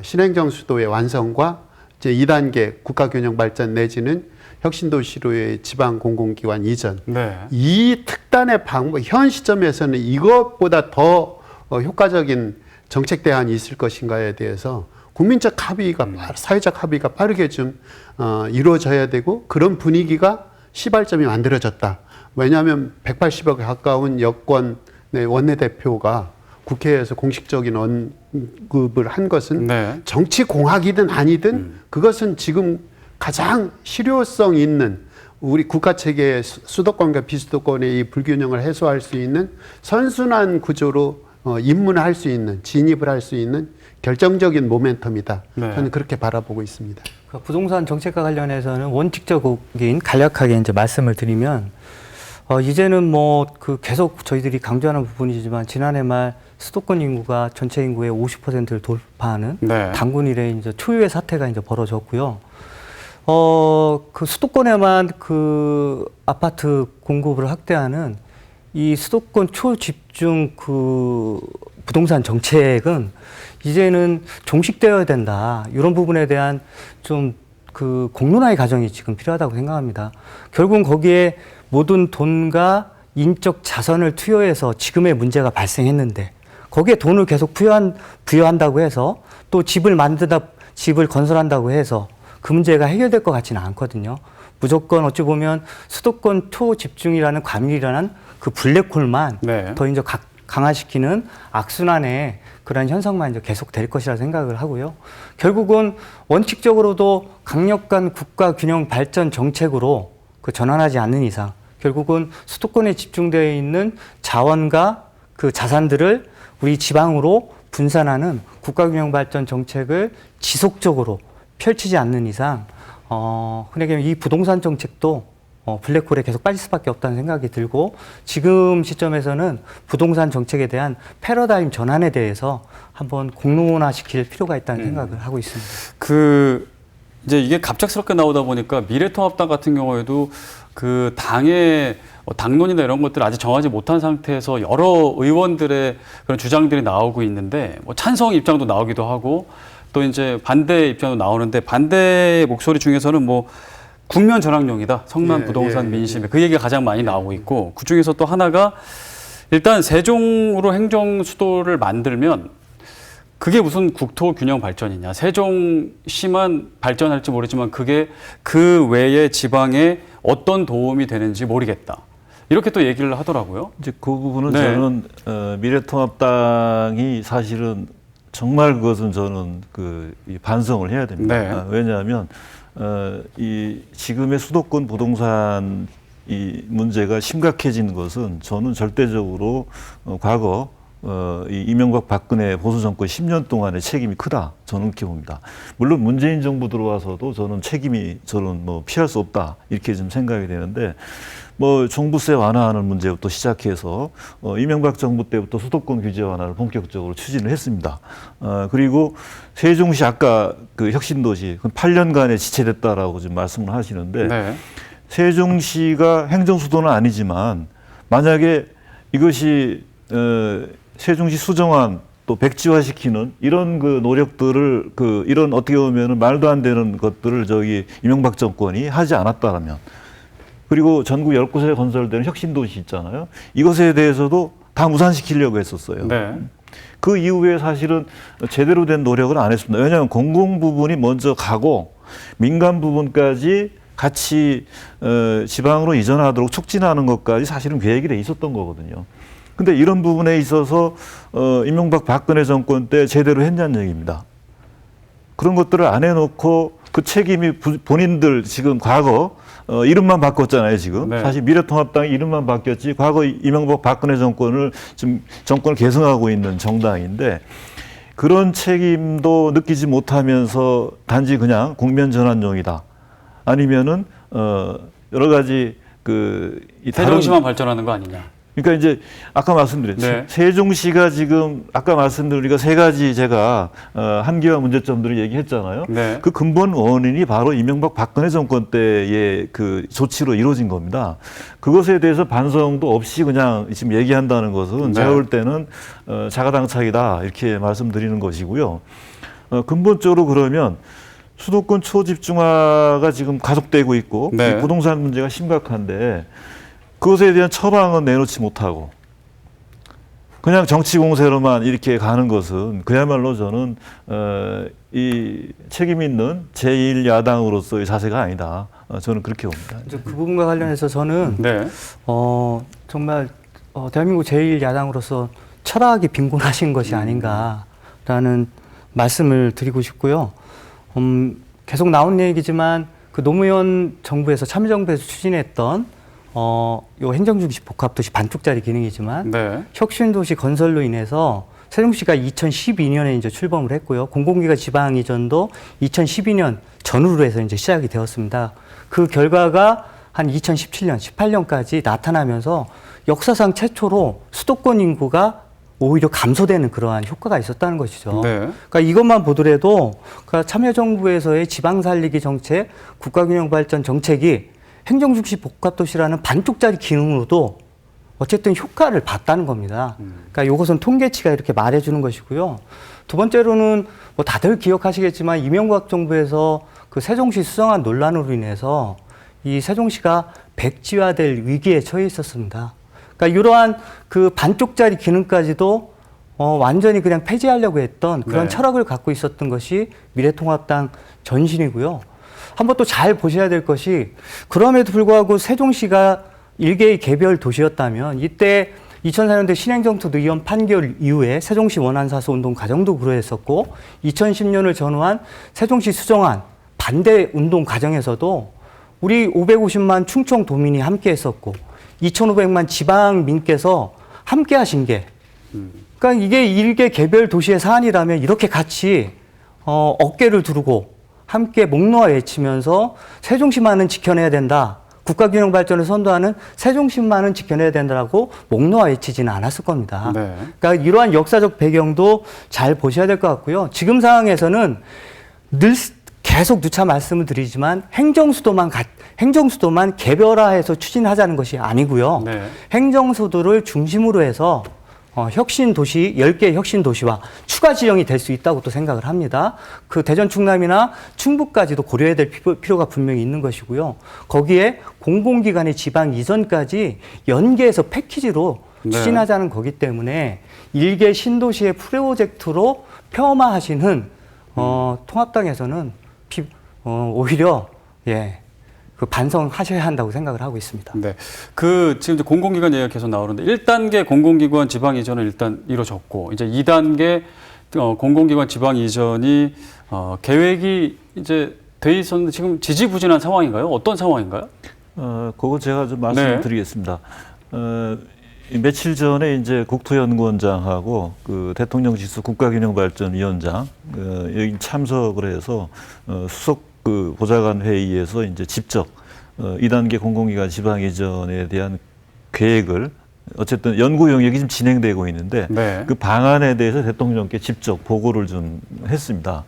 신행정 수도의 완성과 이제 2단계 국가균형 발전 내지는 혁신도시로의 지방 공공기관 이전. 네. 이 특단의 방법, 현 시점에서는 이것보다 더 효과적인 정책 대안이 있을 것인가에 대해서 국민적 합의가, 사회적 합의가 빠르게 좀 이루어져야 되고 그런 분위기가 시발점이 만들어졌다. 왜냐하면 180억 가까운 여권의 원내대표가 국회에서 공식적인 언급을 한 것은 네. 정치 공학이든 아니든 그것은 지금 가장 실효성 있는 우리 국가 체계의 수도권과 비수도권의 이 불균형을 해소할 수 있는 선순환 구조로 입문할 수 있는 진입을 할 수 있는 결정적인 모멘텀이다. 네. 저는 그렇게 바라보고 있습니다. 그 부동산 정책과 관련해서는 원칙적인 간략하게 이제 말씀을 드리면 이제는 뭐 그 계속 저희들이 강조하는 부분이지만 지난해 말 수도권 인구가 전체 인구의 50%를 돌파하는 네. 단군 이래 이제 초유의 사태가 이제 벌어졌고요. 그 수도권에만 그 아파트 공급을 확대하는 이 수도권 초집중 그 부동산 정책은 이제는 종식되어야 된다. 이런 부분에 대한 좀 그 공론화의 과정이 지금 필요하다고 생각합니다. 결국은 거기에 모든 돈과 인적 자선을 투여해서 지금의 문제가 발생했는데 거기에 돈을 계속 부여한다고 해서 또 집을 건설한다고 해서 그 문제가 해결될 것 같지는 않거든요. 무조건 어찌 보면 수도권 초집중이라는 과밀이라는 그 블랙홀만 네. 더 이제 강화시키는 악순환의 그런 현상만 이제 계속 될 것이라 생각을 하고요. 결국은 원칙적으로도 강력한 국가 균형 발전 정책으로 그 전환하지 않는 이상 결국은 수도권에 집중되어 있는 자원과 그 자산들을 우리 지방으로 분산하는 국가 균형 발전 정책을 지속적으로 펼치지 않는 이상 흔히 이 부동산 정책도 블랙홀에 계속 빠질 수밖에 없다는 생각이 들고 지금 시점에서는 부동산 정책에 대한 패러다임 전환에 대해서 한번 공론화시킬 필요가 있다는 생각을 하고 있습니다. 이제 이게 갑작스럽게 나오다 보니까 미래통합당 같은 경우에도 그 당의 당론이나 이런 것들을 아직 정하지 못한 상태에서 여러 의원들의 그런 주장들이 나오고 있는데 뭐 찬성 입장도 나오기도 하고 또 이제 반대 입장도 나오는데 반대 목소리 중에서는 뭐 국면 전환용이다. 성남 부동산 민심에 그 얘기가 가장 많이 나오고 있고 그중에서 또 하나가 일단 세종으로 행정 수도를 만들면 그게 무슨 국토 균형 발전이냐. 세종시만 발전할지 모르지만 그게 그 외의 지방에 어떤 도움이 되는지 모르겠다. 이렇게 또 얘기를 하더라고요. 이제 그 부분은 네. 저는 미래통합당이 사실은 정말 그것은 저는 이 반성을 해야 됩니다. 네. 왜냐하면 이 지금의 수도권 부동산 이 문제가 심각해진 것은 저는 절대적으로 과거 이 이명박 박근혜 보수 정권 10년 동안의 책임이 크다. 저는 그렇게 봅니다. 물론 문재인 정부 들어와서도 저는 뭐 피할 수 없다. 이렇게 좀 생각이 되는데 뭐 종부세 완화하는 문제부터 시작해서 이명박 정부 때부터 수도권 규제 완화를 본격적으로 추진을 했습니다. 그리고 세종시 아까 그 혁신도시 8년간에 지체됐다라고 지금 말씀을 하시는데 네. 세종시가 행정수도는 아니지만 만약에 이것이 세종시 수정안 또 백지화시키는 이런 그 노력들을 이런 어떻게 보면은 말도 안 되는 것들을 이명박 정권이 하지 않았다라면 그리고 전국 10곳에 건설되는 혁신도시 있잖아요. 이것에 대해서도 다 무산시키려고 했었어요. 네. 그 이후에 사실은 제대로 된 노력을 안 했습니다. 왜냐하면 공공 부분이 먼저 가고 민간 부분까지 같이 지방으로 이전하도록 촉진하는 것까지 사실은 계획이 돼 있었던 거거든요. 근데 이런 부분에 있어서 이명박 박근혜 정권 때 제대로 했냐는 얘기입니다. 그런 것들을 안 해놓고 그 책임이 본인들 지금 과거 이름만 바꿨잖아요, 지금. 네. 사실 미래통합당이 이름만 바뀌었지 과거 이명박 박근혜 정권을 지금 정권을 계승하고 있는 정당인데 그런 책임도 느끼지 못하면서 단지 그냥 국면 전환용이다. 아니면은 여러 가지 이 세종시만 발전하는 거 아니냐. 그러니까 이제 아까 말씀드렸죠. 네. 세종시가 지금 아까 말씀드린 우리가 세 가지 제가 한계와 문제점들을 얘기했잖아요. 네. 그 근본 원인이 바로 이명박 박근혜 정권 때의 그 조치로 이루어진 겁니다. 그것에 대해서 반성도 없이 그냥 지금 얘기한다는 것은 네. 제가 볼 때는 자가당착이다 이렇게 말씀드리는 것이고요. 근본적으로 그러면 수도권 초집중화가 지금 가속되고 있고 네. 이 부동산 문제가 심각한데 그것에 대한 처방은 내놓지 못하고 그냥 정치 공세로만 이렇게 가는 것은 그야말로 저는 이 책임 있는 제1야당으로서의 자세가 아니다. 저는 그렇게 봅니다. 그 부분과 관련해서 저는 네. 정말 대한민국 제1야당으로서 철학이 빈곤하신 것이 아닌가라는 말씀을 드리고 싶고요. 계속 나온 얘기지만 그 노무현 정부에서 참여정부에서 추진했던 요 행정중시 복합도시 반쪽짜리 기능이지만 네. 혁신도시 건설로 인해서 세종시가 2012년에 이제 출범을 했고요. 공공기관 지방 이전도 2012년 전후로 해서 이제 시작이 되었습니다. 그 결과가 한 2017년, 18년까지 나타나면서 역사상 최초로 수도권 인구가 오히려 감소되는 그러한 효과가 있었다는 것이죠. 네. 그러니까 이것만 보더라도 그러니까 참여정부에서의 지방 살리기 정책, 국가균형발전 정책이 행정중시 복합도시라는 반쪽짜리 기능으로도 어쨌든 효과를 봤다는 겁니다. 그러니까 이것은 통계치가 이렇게 말해주는 것이고요. 두 번째로는 뭐 다들 기억하시겠지만 이명박 정부에서 그 세종시 수정안 논란으로 인해서 이 세종시가 백지화될 위기에 처해 있었습니다. 그러니까 이러한 그 반쪽짜리 기능까지도 완전히 그냥 폐지하려고 했던 그런 네. 철학을 갖고 있었던 것이 미래통합당 전신이고요. 한번 또 잘 보셔야 될 것이 그럼에도 불구하고 세종시가 일개의 개별 도시였다면 이때 2004년대 신행정토 의원 판결 이후에 세종시 원안사수 운동 과정도 그러했었고 2010년을 전후한 세종시 수정안 반대 운동 과정에서도 우리 550만 충청도민이 함께 했었고 2,500만 지방민께서 함께 하신 게 그러니까 이게 일개 개별 도시의 사안이라면 이렇게 같이 어깨를 두르고 함께 목놓아 외치면서 세종시만은 지켜내야 된다. 국가균형 발전을 선도하는 세종시만은 지켜내야 된다라고 목놓아 외치지는 않았을 겁니다. 네. 그러니까 이러한 역사적 배경도 잘 보셔야 될 것 같고요. 지금 상황에서는 늘 계속 누차 말씀을 드리지만 행정수도만 개별화해서 추진하자는 것이 아니고요. 네. 행정수도를 중심으로 해서 혁신도시, 10개의 혁신도시와 추가 지정이 될 수 있다고 또 생각을 합니다. 그 대전 충남이나 충북까지도 고려해야 될 필요가 분명히 있는 것이고요. 거기에 공공기관의 지방 이전까지 연계해서 패키지로 네. 추진하자는 거기 때문에 일개 신도시의 프로젝트로 폄하하시는 통합당에서는 오히려 그 반성하셔야 한다고 생각을 하고 있습니다. 네. 지금 이제 공공기관 얘기가 계속 나오는데 1단계 공공기관 지방 이전은 일단 이루어졌고 이제 2단계 공공기관 지방 이전이 계획이 이제 돼 있었는데 지금 지지부진한 상황인가요? 어떤 상황인가요? 그거 제가 좀 말씀드리겠습니다. 며칠 전에 이제 국토연구원장하고 그 대통령 지수 국가균형발전위원장 여기 참석을 해서 수석 그 보좌관 회의에서 이제 직접 2단계 공공기관 지방 이전에 대한 계획을 어쨌든 연구 영역이 지금 진행되고 있는데 네. 그 방안에 대해서 대통령께 직접 보고를 좀 했습니다.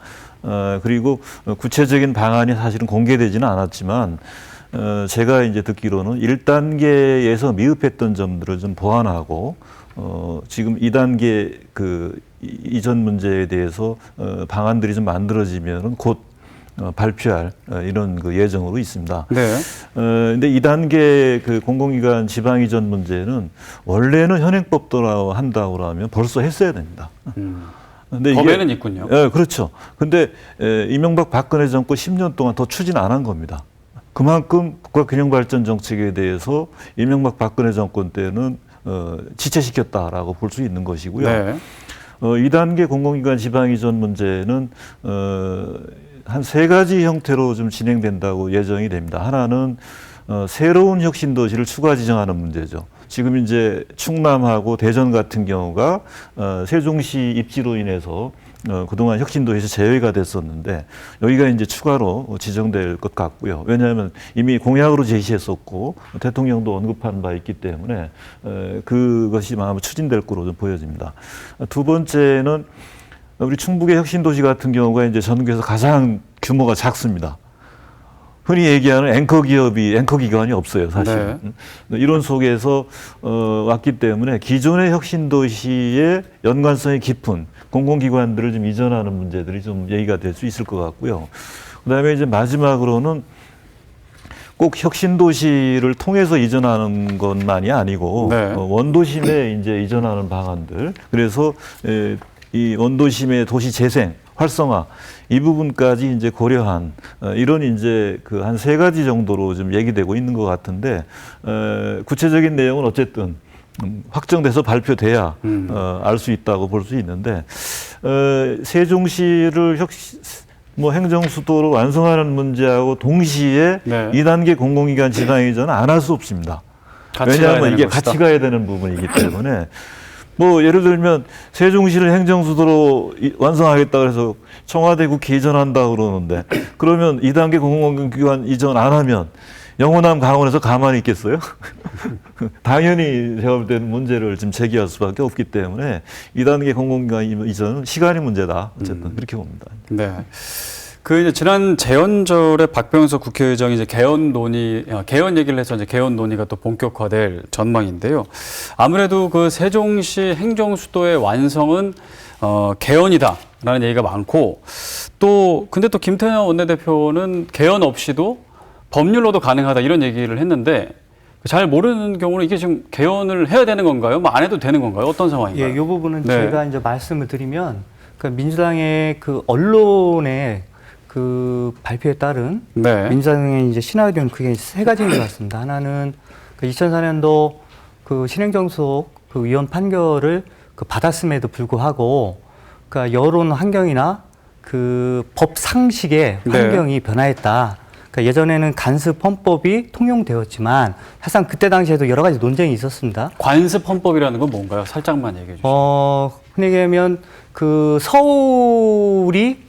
그리고 구체적인 방안이 사실은 공개되지는 않았지만 제가 이제 듣기로는 1단계에서 미흡했던 점들을 좀 보완하고 지금 2단계 그 이전 문제에 대해서 방안들이 좀 만들어지면은 곧 발표할 이런 그 예정으로 있습니다. 네. 근데 2단계 그 공공기관 지방 이전 문제는 원래는 현행법대로 한다고 하면 벌써 했어야 됩니다. 근데 법에는 있군요. 예, 그렇죠. 근데 이명박 박근혜 정권 10년 동안 더 추진 안 한 겁니다. 그만큼 국가균형발전 정책에 대해서 이명박 박근혜 정권 때는 지체시켰다라고 볼 수 있는 것이고요. 네. 2단계 공공기관 지방 이전 문제는 한 세 가지 형태로 좀 진행된다고 예정이 됩니다. 하나는 새로운 혁신도시를 추가 지정하는 문제죠. 지금 이제 충남하고 대전 같은 경우가 세종시 입지로 인해서 그동안 혁신도시에서 제외가 됐었는데 여기가 이제 추가로 지정될 것 같고요. 왜냐하면 이미 공약으로 제시했었고 대통령도 언급한 바 있기 때문에 그것이 아마 추진될 거로 좀 보여집니다. 두 번째는 우리 충북의 혁신도시 같은 경우가 이제 전국에서 가장 규모가 작습니다. 흔히 얘기하는 앵커 기관이 없어요, 사실. 네. 이런 속에서 왔기 때문에 기존의 혁신도시의 연관성이 깊은 공공기관들을 좀 이전하는 문제들이 좀 얘기가 될 수 있을 것 같고요. 그다음에 이제 마지막으로는 꼭 혁신도시를 통해서 이전하는 것만이 아니고 네. 원도심에 이제 이전하는 방안들. 그래서 이 원도심의 도시 재생, 활성화 이 부분까지 이제 고려한 이런 이제 그 한 세 가지 정도로 좀 얘기되고 있는 것 같은데 구체적인 내용은 어쨌든 확정돼서 발표돼야 알 수 있다고 볼 수 있는데 세종시를 행정수도로 완성하는 문제하고 동시에 네. 2단계 공공기관 지방 이전은 안 할 수 없습니다. 왜냐하면 이게 같이 가야 되는 부분이기 때문에. 뭐 예를 들면 세종시를 행정수도로 완성하겠다 그래서 청와대 국회 이전한다 그러는데 그러면 2단계 공공기관 이전 안 하면 영호남 강원에서 가만히 있겠어요? 당연히 제가 볼 때는 문제를 지금 제기할 수밖에 없기 때문에 2단계 공공기관 이전은 시간이 문제다. 어쨌든 그렇게 봅니다. 네. 그 이제 지난 재연절에 박병석 국회의장이 이제 개헌 얘기를 해서 이제 개헌 논의가 또 본격화될 전망인데요. 아무래도 그 세종시 행정수도의 완성은 개헌이다라는 얘기가 많고 또 근데 또 김태년 원내대표는 개헌 없이도 법률로도 가능하다 이런 얘기를 했는데 잘 모르는 경우는 이게 지금 개헌을 해야 되는 건가요? 뭐 안 해도 되는 건가요? 어떤 상황인가요? 예, 이 부분은 네. 제가 이제 말씀을 드리면 그러니까 민주당의 그 언론의 그 발표에 따른 네. 민주당의 이제 시나리오는 크게 세 가지인 것 같습니다. 하나는 그 2004년도 그 신행정수 그 위헌 판결을 그 받았음에도 불구하고 그러니까 여론 환경이나 그 법 상식의 환경이 변화했다. 그러니까 예전에는 간습 헌법이 통용되었지만 사실상 그때 당시에도 여러 가지 논쟁이 있었습니다. 관습 헌법이라는 건 뭔가요? 살짝만 얘기해 주시죠. 흔히 얘기하면 그 서울이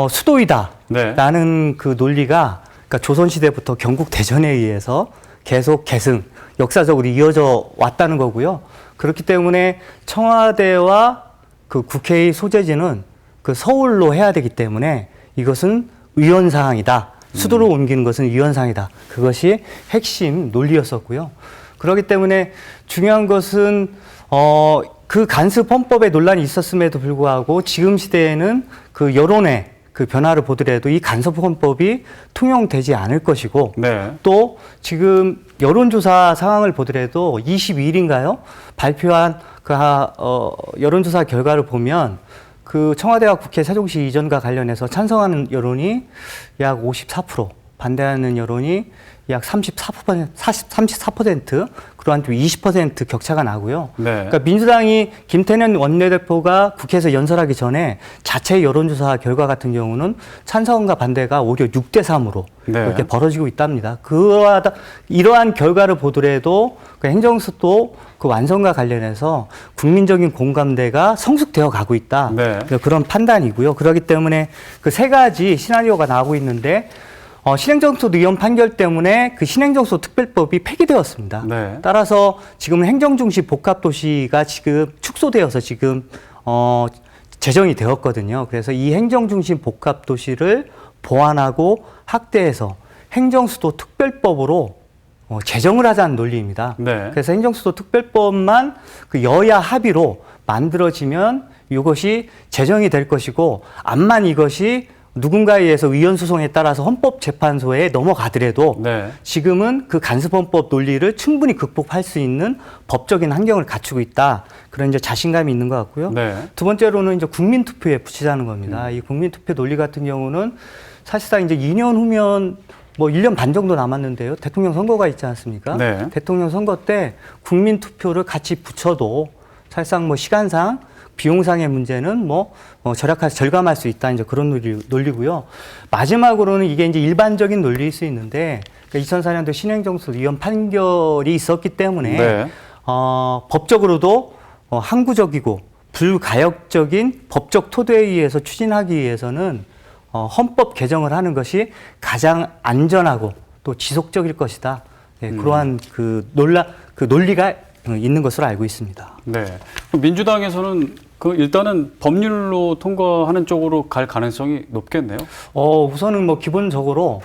수도이다라는 그 논리가 그러니까 조선시대부터 경국대전에 의해서 계속 계승, 역사적으로 이어져 왔다는 거고요. 그렇기 때문에 청와대와 그 국회의 소재지는 그 서울로 해야 되기 때문에 이것은 위헌사항이다. 수도로 옮기는 것은 위헌사항이다. 그것이 핵심 논리였었고요. 그렇기 때문에 중요한 것은 그 간습 헌법에 논란이 있었음에도 불구하고 지금 시대에는 그 여론의 그 변화를 보더라도 이 간섭 헌법이 통용되지 않을 것이고 네. 또 지금 여론조사 상황을 보더라도 22일인가요? 발표한 그 여론조사 결과를 보면 그 청와대와 국회 세종시 이전과 관련해서 찬성하는 여론이 약 54%, 반대하는 여론이 약 34%, 그러한 좀 20% 격차가 나고요. 네. 그러니까 민주당이 김태년 원내대표가 국회에서 연설하기 전에 자체 여론조사 결과 같은 경우는 찬성과 반대가 오히려 6대3으로 네. 이렇게 벌어지고 있답니다. 이러한 결과를 보더라도 그 행정수도 그 완성과 관련해서 국민적인 공감대가 성숙되어 가고 있다. 네. 그런 판단이고요. 그렇기 때문에 그 세 가지 시나리오가 나오고 있는데 신행정수도 위헌 판결 때문에 그 신행정수 특별법이 폐기되었습니다. 네. 따라서 지금 행정중시 복합도시가 지금 축소되어서 지금 제정이 되었거든요. 그래서 이 행정중심 복합도시를 보완하고 확대해서 행정수도 특별법으로 제정을 하자는 논리입니다. 네. 그래서 행정수도 특별법만 그 여야 합의로 만들어지면 이것이 제정이 될 것이고 암만 이것이 누군가에 의해서 위헌소송에 따라서 헌법재판소에 넘어가더라도 네. 지금은 그 간섭헌법 논리를 충분히 극복할 수 있는 법적인 환경을 갖추고 있다. 그런 이제 자신감이 있는 것 같고요. 네. 두 번째로는 이제 국민투표에 붙이자는 겁니다. 이 국민투표 논리 같은 경우는 사실상 이제 2년 후면 뭐 1년 반 정도 남았는데요. 대통령 선거가 있지 않습니까? 네. 대통령 선거 때 국민 투표를 같이 붙여도 사실상 뭐 시간상 비용상의 문제는 뭐 절감할 수 있다. 이제 그런 논리고요. 마지막으로는 이게 이제 일반적인 논리일 수 있는데 그러니까 2004년도 신행정수 위헌 판결이 있었기 때문에 네. 법적으로도 항구적이고 불가역적인 법적 토대에 의해서 추진하기 위해서는 헌법 개정을 하는 것이 가장 안전하고 또 지속적일 것이다. 네, 그러한 그 논리가 있는 것으로 알고 있습니다. 네. 민주당에서는 일단은 법률로 통과하는 쪽으로 갈 가능성이 높겠네요. 우선은 뭐 기본적으로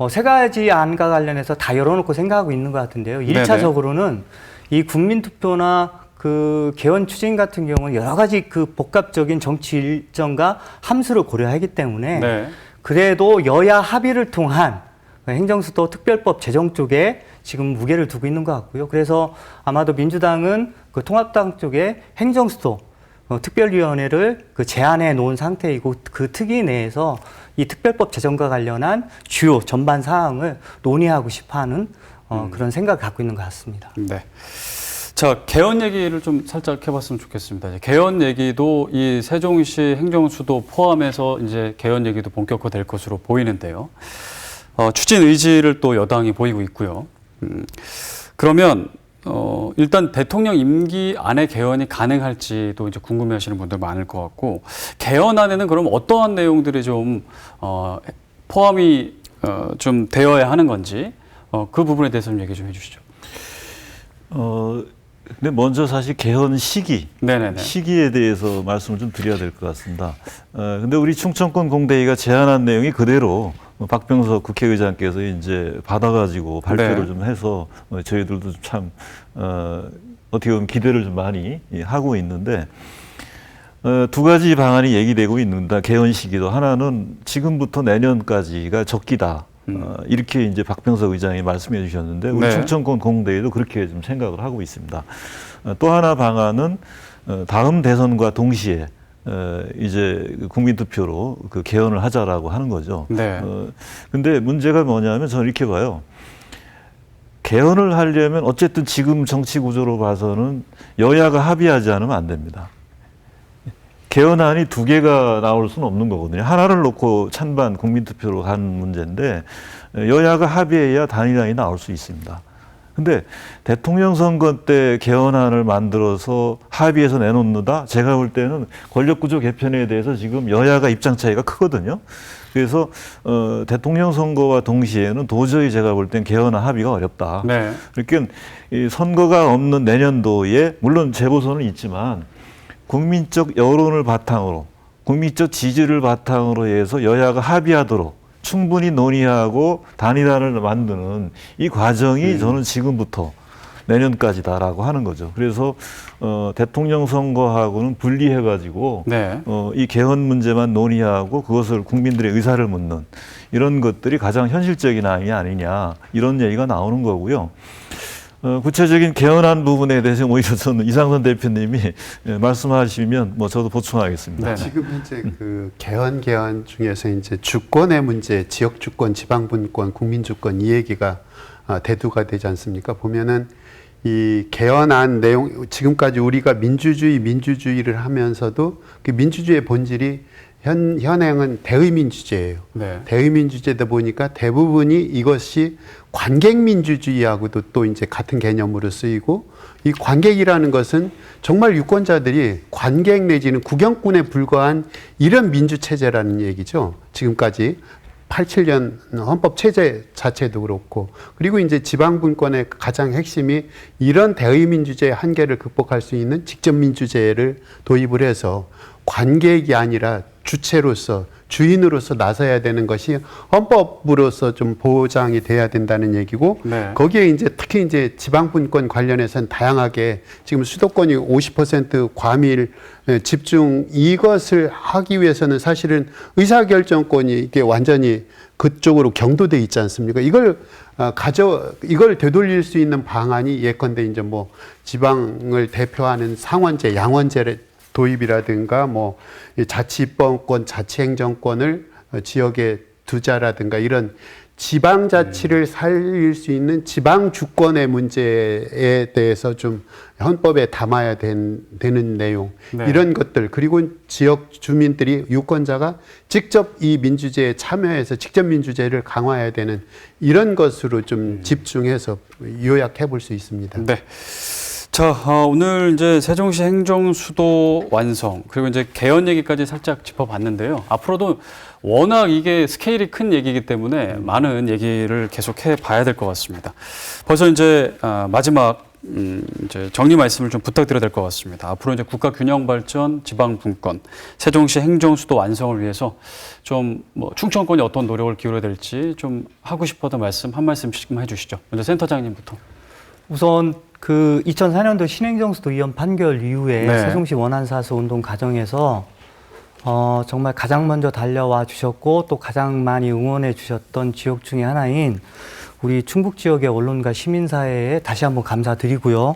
세 가지 안과 관련해서 다 열어놓고 생각하고 있는 것 같은데요. 1차적으로는 이 국민투표나 그 개헌 추진 같은 경우는 여러 가지 그 복합적인 정치 일정과 함수를 고려하기 때문에 네. 그래도 여야 합의를 통한 행정수도 특별법 제정 쪽에 지금 무게를 두고 있는 것 같고요. 그래서 아마도 민주당은 그 통합당 쪽에 행정수도 특별위원회를 그 제안해 놓은 상태이고 그 특위 내에서 이 특별법 제정과 관련한 주요 전반 사항을 논의하고 싶어하는 그런 생각을 갖고 있는 것 같습니다. 네. 자, 개헌 얘기를 좀 살짝 해봤으면 좋겠습니다. 개헌 얘기도 이 세종시 행정수도 포함해서 이제 개헌 얘기도 본격화될 것으로 보이는데요. 추진 의지를 또 여당이 보이고 있고요. 그러면 일단 대통령 임기 안에 개헌이 가능할지도 이제 궁금해하시는 분들 많을 것 같고 개헌안에는 그럼 어떠한 내용들이 좀 포함이 좀 되어야 하는 건지 그 부분에 대해서 좀 얘기 좀 해주시죠. 근데 먼저 사실 개헌 네네네. 시기에 대해서 말씀을 좀 드려야 될 것 같습니다. 근데 우리 충청권 공대위가 제안한 내용이 그대로 박병석 국회의장께서 이제 받아가지고 발표를 네. 좀 해서 저희들도 참 어떻게 보면 기대를 좀 많이 하고 있는데 두 가지 방안이 얘기되고 있는다. 개헌 시기도 하나는 지금부터 내년까지가 적기다. 이렇게 이제 박병석 의장이 말씀해 주셨는데 우리 네. 충청권 공대에도 그렇게 좀 생각을 하고 있습니다. 또 하나 방안은 다음 대선과 동시에 이제 국민투표로 그 개헌을 하자라고 하는 거죠. 네. 근데 문제가 뭐냐면 저는 이렇게 봐요. 개헌을 하려면 어쨌든 지금 정치 구조로 봐서는 여야가 합의하지 않으면 안 됩니다. 개헌안이 두 개가 나올 수는 없는 거거든요. 하나를 놓고 찬반 국민투표로 가는 문제인데 여야가 합의해야 단일안이 나올 수 있습니다. 근데 대통령 선거 때 개헌안을 만들어서 합의해서 내놓는다? 제가 볼 때는 권력구조 개편에 대해서 지금 여야가 입장 차이가 크거든요. 그래서 대통령 선거와 동시에는 도저히 제가 볼 땐 개헌안 합의가 어렵다. 네. 그러니까 이 선거가 없는 내년도에 물론 재보선은 있지만 국민적 여론을 바탕으로 국민적 지지를 바탕으로 해서 여야가 합의하도록 충분히 논의하고 단일안을 만드는 이 과정이 저는 지금부터 내년까지다라고 하는 거죠. 그래서 대통령 선거하고는 분리해가지고 네. 이 개헌 문제만 논의하고 그것을 국민들의 의사를 묻는 이런 것들이 가장 현실적인 안이 아니냐 이런 얘기가 나오는 거고요. 구체적인 개헌안 부분에 대해서 오히려 저는 이상선 대표님이 말씀하시면 뭐 저도 보충하겠습니다. 네. 지금 현재 그 개헌 중에서 이제 주권의 문제, 지역 주권, 지방 분권, 국민 주권 이 얘기가 대두가 되지 않습니까? 보면은 이 개헌안 내용 지금까지 우리가 민주주의를 하면서도 그 민주주의의 본질이 현행은 대의민주제예요. 네. 대의민주제다 보니까 대부분이 이것이 관객민주주의하고도 또 이제 같은 개념으로 쓰이고 이 관객이라는 것은 정말 유권자들이 관객 내지는 구경꾼에 불과한 이런 민주체제라는 얘기죠. 지금까지 87년 헌법 체제 자체도 그렇고 그리고 이제 지방분권의 가장 핵심이 이런 대의민주제의 한계를 극복할 수 있는 직접민주제를 도입을 해서 관객이 아니라 주체로서 주인으로서 나서야 되는 것이 헌법으로서 좀 보장이 돼야 된다는 얘기고 네. 거기에 이제 특히 이제 지방분권 관련해서는 다양하게 지금 수도권이 50% 과밀 집중 이것을 하기 위해서는 사실은 의사결정권이 이게 완전히 그쪽으로 경도돼 있지 않습니까? 이걸 되돌릴 수 있는 방안이 예컨대 이제 뭐 지방을 대표하는 상원제, 양원제를 도입이라든가 뭐 자치입법권, 자치행정권을 지역에 두자라든가 이런 지방자치를 살릴 수 있는 지방 주권의 문제에 대해서 좀 헌법에 담아야 되는 내용, 네. 이런 것들, 그리고 지역 주민들이 유권자가 직접 이 민주제에 참여해서 직접 민주제를 강화해야 되는 이런 것으로 좀 집중해서 요약해 볼 수 있습니다. 네. 자, 오늘 이제 세종시 행정수도 완성, 그리고 이제 개헌 얘기까지 살짝 짚어봤는데요. 앞으로도 워낙 이게 스케일이 큰 얘기이기 때문에 많은 얘기를 계속해 봐야 될 것 같습니다. 벌써 이제 마지막 이제 정리 말씀을 좀 부탁드려야 될 것 같습니다. 앞으로 이제 국가 균형 발전, 지방 분권, 세종시 행정수도 완성을 위해서 좀 뭐 충청권이 어떤 노력을 기울여야 될지 좀 하고 싶었던 말씀 한 말씀씩 좀 해주시죠. 먼저 센터장님부터. 우선 그 2004년도 신행정수도 위헌 판결 이후에 네. 세종시 원안사수 운동 과정에서 정말 가장 먼저 달려와 주셨고 또 가장 많이 응원해 주셨던 지역 중에 하나인 우리 충북 지역의 언론과 시민사회에 다시 한번 감사드리고요.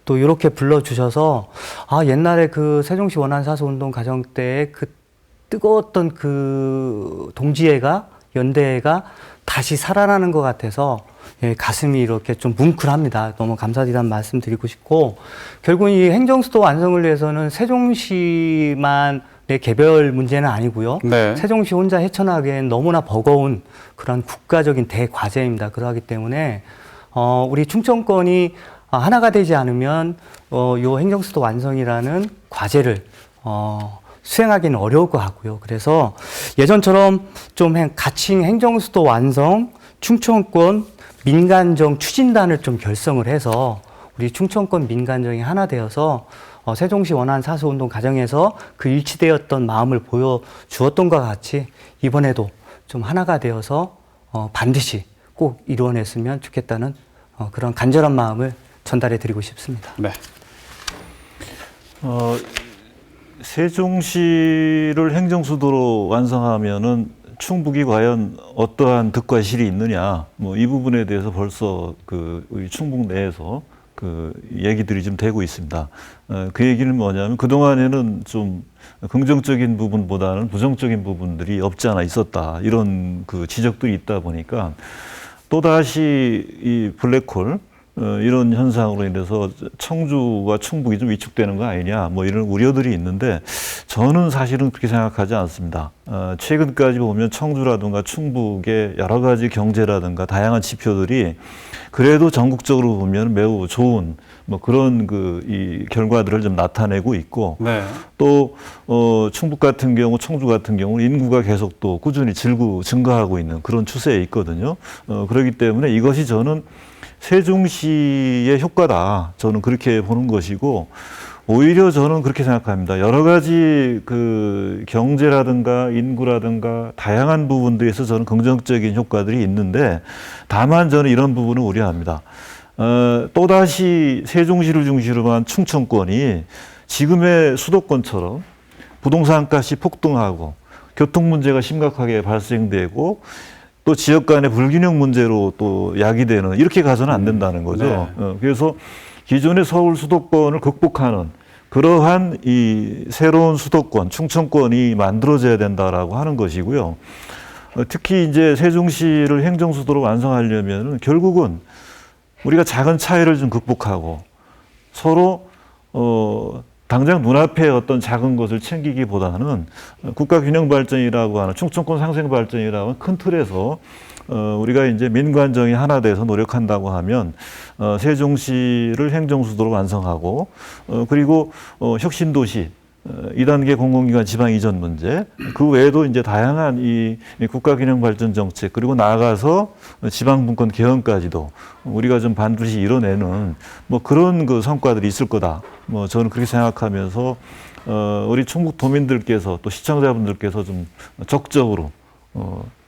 또 이렇게 불러주셔서 옛날에 그 세종시 원안사수 운동 과정 때 그 뜨거웠던 그 동지애가 연대애가 다시 살아나는 것 같아서 가슴이 이렇게 좀 뭉클합니다. 너무 감사드리다는 말씀 드리고 싶고, 결국 이 행정수도 완성을 위해서는 세종시만의 개별 문제는 아니고요. 네. 세종시 혼자 헤쳐나가기엔 너무나 버거운 그런 국가적인 대과제입니다. 그러하기 때문에 우리 충청권이 하나가 되지 않으면 요 행정수도 완성이라는 과제를 수행하기는 어려울 것 같고요. 그래서 예전처럼 좀 가칭 행정수도 완성, 충청권 민간정 추진단을 좀 결성을 해서 우리 충청권 민간정이 하나 되어서 세종시 원안 사수운동 과정에서 그 일치되었던 마음을 보여주었던 것과 같이 이번에도 좀 하나가 되어서 반드시 꼭 이루어냈으면 좋겠다는 그런 간절한 마음을 전달해 드리고 싶습니다. 네. 세종시를 행정수도로 완성하면은 충북이 과연 어떠한 득과 실이 있느냐, 뭐 이 부분에 대해서 벌써 우리 충북 내에서 얘기들이 좀 되고 있습니다. 그 얘기는 뭐냐면 그동안에는 좀 긍정적인 부분보다는 부정적인 부분들이 없지 않아 있었다, 이런 지적들이 있다 보니까 또다시 이 블랙홀 이런 현상으로 인해서 청주와 충북이 좀 위축되는 거 아니냐, 뭐 이런 우려들이 있는데 저는 사실은 그렇게 생각하지 않습니다. 최근까지 보면 청주라든가 충북의 여러 가지 경제라든가 다양한 지표들이 그래도 전국적으로 보면 매우 좋은 뭐 그런 이 결과들을 좀 나타내고 있고, 네. 또 충북 같은 경우, 청주 같은 경우 인구가 계속 또 꾸준히 증가하고 있는 그런 추세에 있거든요. 그렇기 때문에 이것이 저는 세종시의 효과다, 저는 그렇게 보는 것이고, 오히려 저는 그렇게 생각합니다. 여러 가지 경제라든가 인구라든가 다양한 부분들에서 저는 긍정적인 효과들이 있는데, 다만 저는 이런 부분을 우려합니다. 또다시 세종시를 중심으로 한 충청권이 지금의 수도권처럼 부동산 값이 폭등하고 교통 문제가 심각하게 발생되고 또 지역 간의 불균형 문제로 또 야기되는, 이렇게 가서는 안 된다는 거죠. 네. 그래서 기존의 서울 수도권을 극복하는 그러한 이 새로운 수도권, 충청권이 만들어져야 된다라고 하는 것이고요. 특히 이제 세종시를 행정수도로 완성하려면 결국은 우리가 작은 차이를 좀 극복하고 서로 당장 눈앞에 어떤 작은 것을 챙기기보다는 국가 균형 발전이라고 하는, 충청권 상생 발전이라고 하는 큰 틀에서 우리가 이제 민관정이 하나 돼서 노력한다고 하면 세종시를 행정수도로 완성하고, 그리고 혁신도시 2단계 공공기관 지방 이전 문제, 그 외에도 이제 다양한 이 국가균형 발전 정책, 그리고 나아가서 지방분권 개헌까지도 우리가 좀 반드시 이뤄내는 뭐 그런 성과들이 있을 거다, 뭐 저는 그렇게 생각하면서 우리 충북 도민들께서 또 시청자분들께서 좀 적극적으로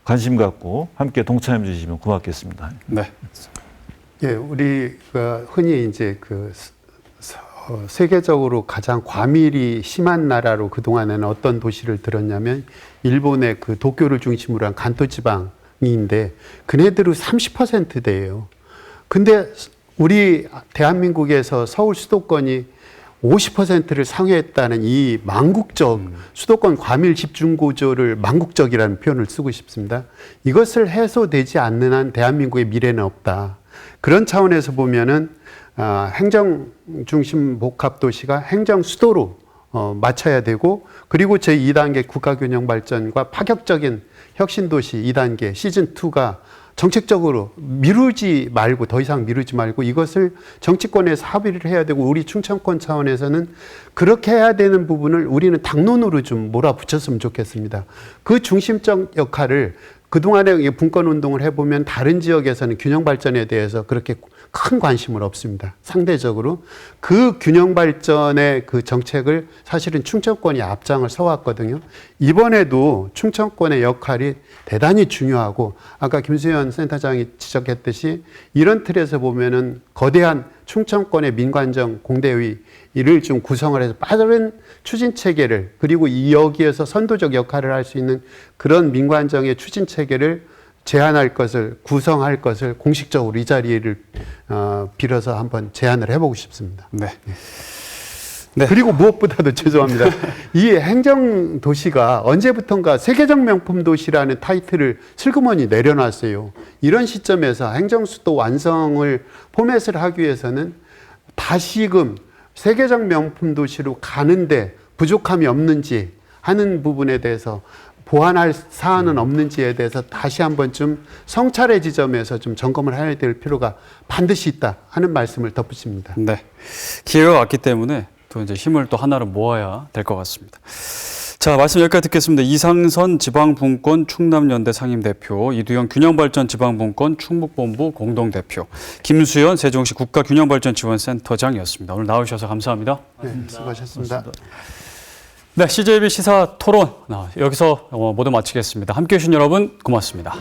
관심 갖고 함께 동참해 주시면 고맙겠습니다. 네. 예, 우리가 흔히 이제 세계적으로 가장 과밀이 심한 나라로 그동안에는 어떤 도시를 들었냐면 일본의 도쿄를 중심으로 한 간토 지방인데 그네들은 30%대예요. 근데 우리 대한민국에서 서울 수도권이 50%를 상회했다는 이 망국적 수도권 과밀 집중 구조를 망국적이라는 표현을 쓰고 싶습니다. 이것을 해소되지 않는 한 대한민국의 미래는 없다. 그런 차원에서 보면은 행정 중심 복합 도시가 행정 수도로 맞춰야 되고, 그리고 제2단계 국가균형 발전과 파격적인 혁신 도시 2단계 시즌 2가 정책적으로 미루지 말고, 더 이상 미루지 말고 이것을 정치권에서 합의를 해야 되고, 우리 충청권 차원에서는 그렇게 해야 되는 부분을 우리는 당론으로 좀 몰아붙였으면 좋겠습니다. 그 중심적 역할을 그동안에 분권 운동을 해보면 다른 지역에서는 균형 발전에 대해서 그렇게 큰 관심은 없습니다. 상대적으로 그 균형 발전의 그 정책을 사실은 충청권이 앞장을 서왔거든요. 이번에도 충청권의 역할이 대단히 중요하고, 아까 김수현 센터장이 지적했듯이 이런 틀에서 보면은 거대한 충청권의 민관정 공대위를 좀 구성을 해서 빠른 추진 체계를, 그리고 여기에서 선도적 역할을 할 수 있는 그런 민관정의 추진 체계를 제안할 것을, 구성할 것을 공식적으로 이 자리를 빌어서 한번 제안을 해보고 싶습니다. 네. 그리고 무엇보다도 죄송합니다. 이 행정도시가 언제부턴가 세계적 명품 도시라는 타이틀을 슬그머니 내려놨어요. 이런 시점에서 행정수도 완성을 포맷을 하기 위해서는 다시금 세계적 명품 도시로 가는데 부족함이 없는지 하는 부분에 대해서, 보완할 사안은 없는지에 대해서 다시 한번 좀 성찰의 지점에서 좀 점검을 해야 될 필요가 반드시 있다 하는 말씀을 덧붙입니다. 네. 기회가 왔기 때문에 또 이제 힘을 또 하나로 모아야 될 것 같습니다. 자, 말씀 여기까지 듣겠습니다. 이상선 지방분권 충남연대 상임대표, 이두영 균형발전 지방분권 충북본부 공동대표, 김수현 세종시 국가균형발전지원센터장이었습니다. 오늘 나오셔서 감사합니다. 네, 수고하셨습니다. 네, CJB 시사 토론 여기서 모두 마치겠습니다. 함께해 주신 여러분 고맙습니다.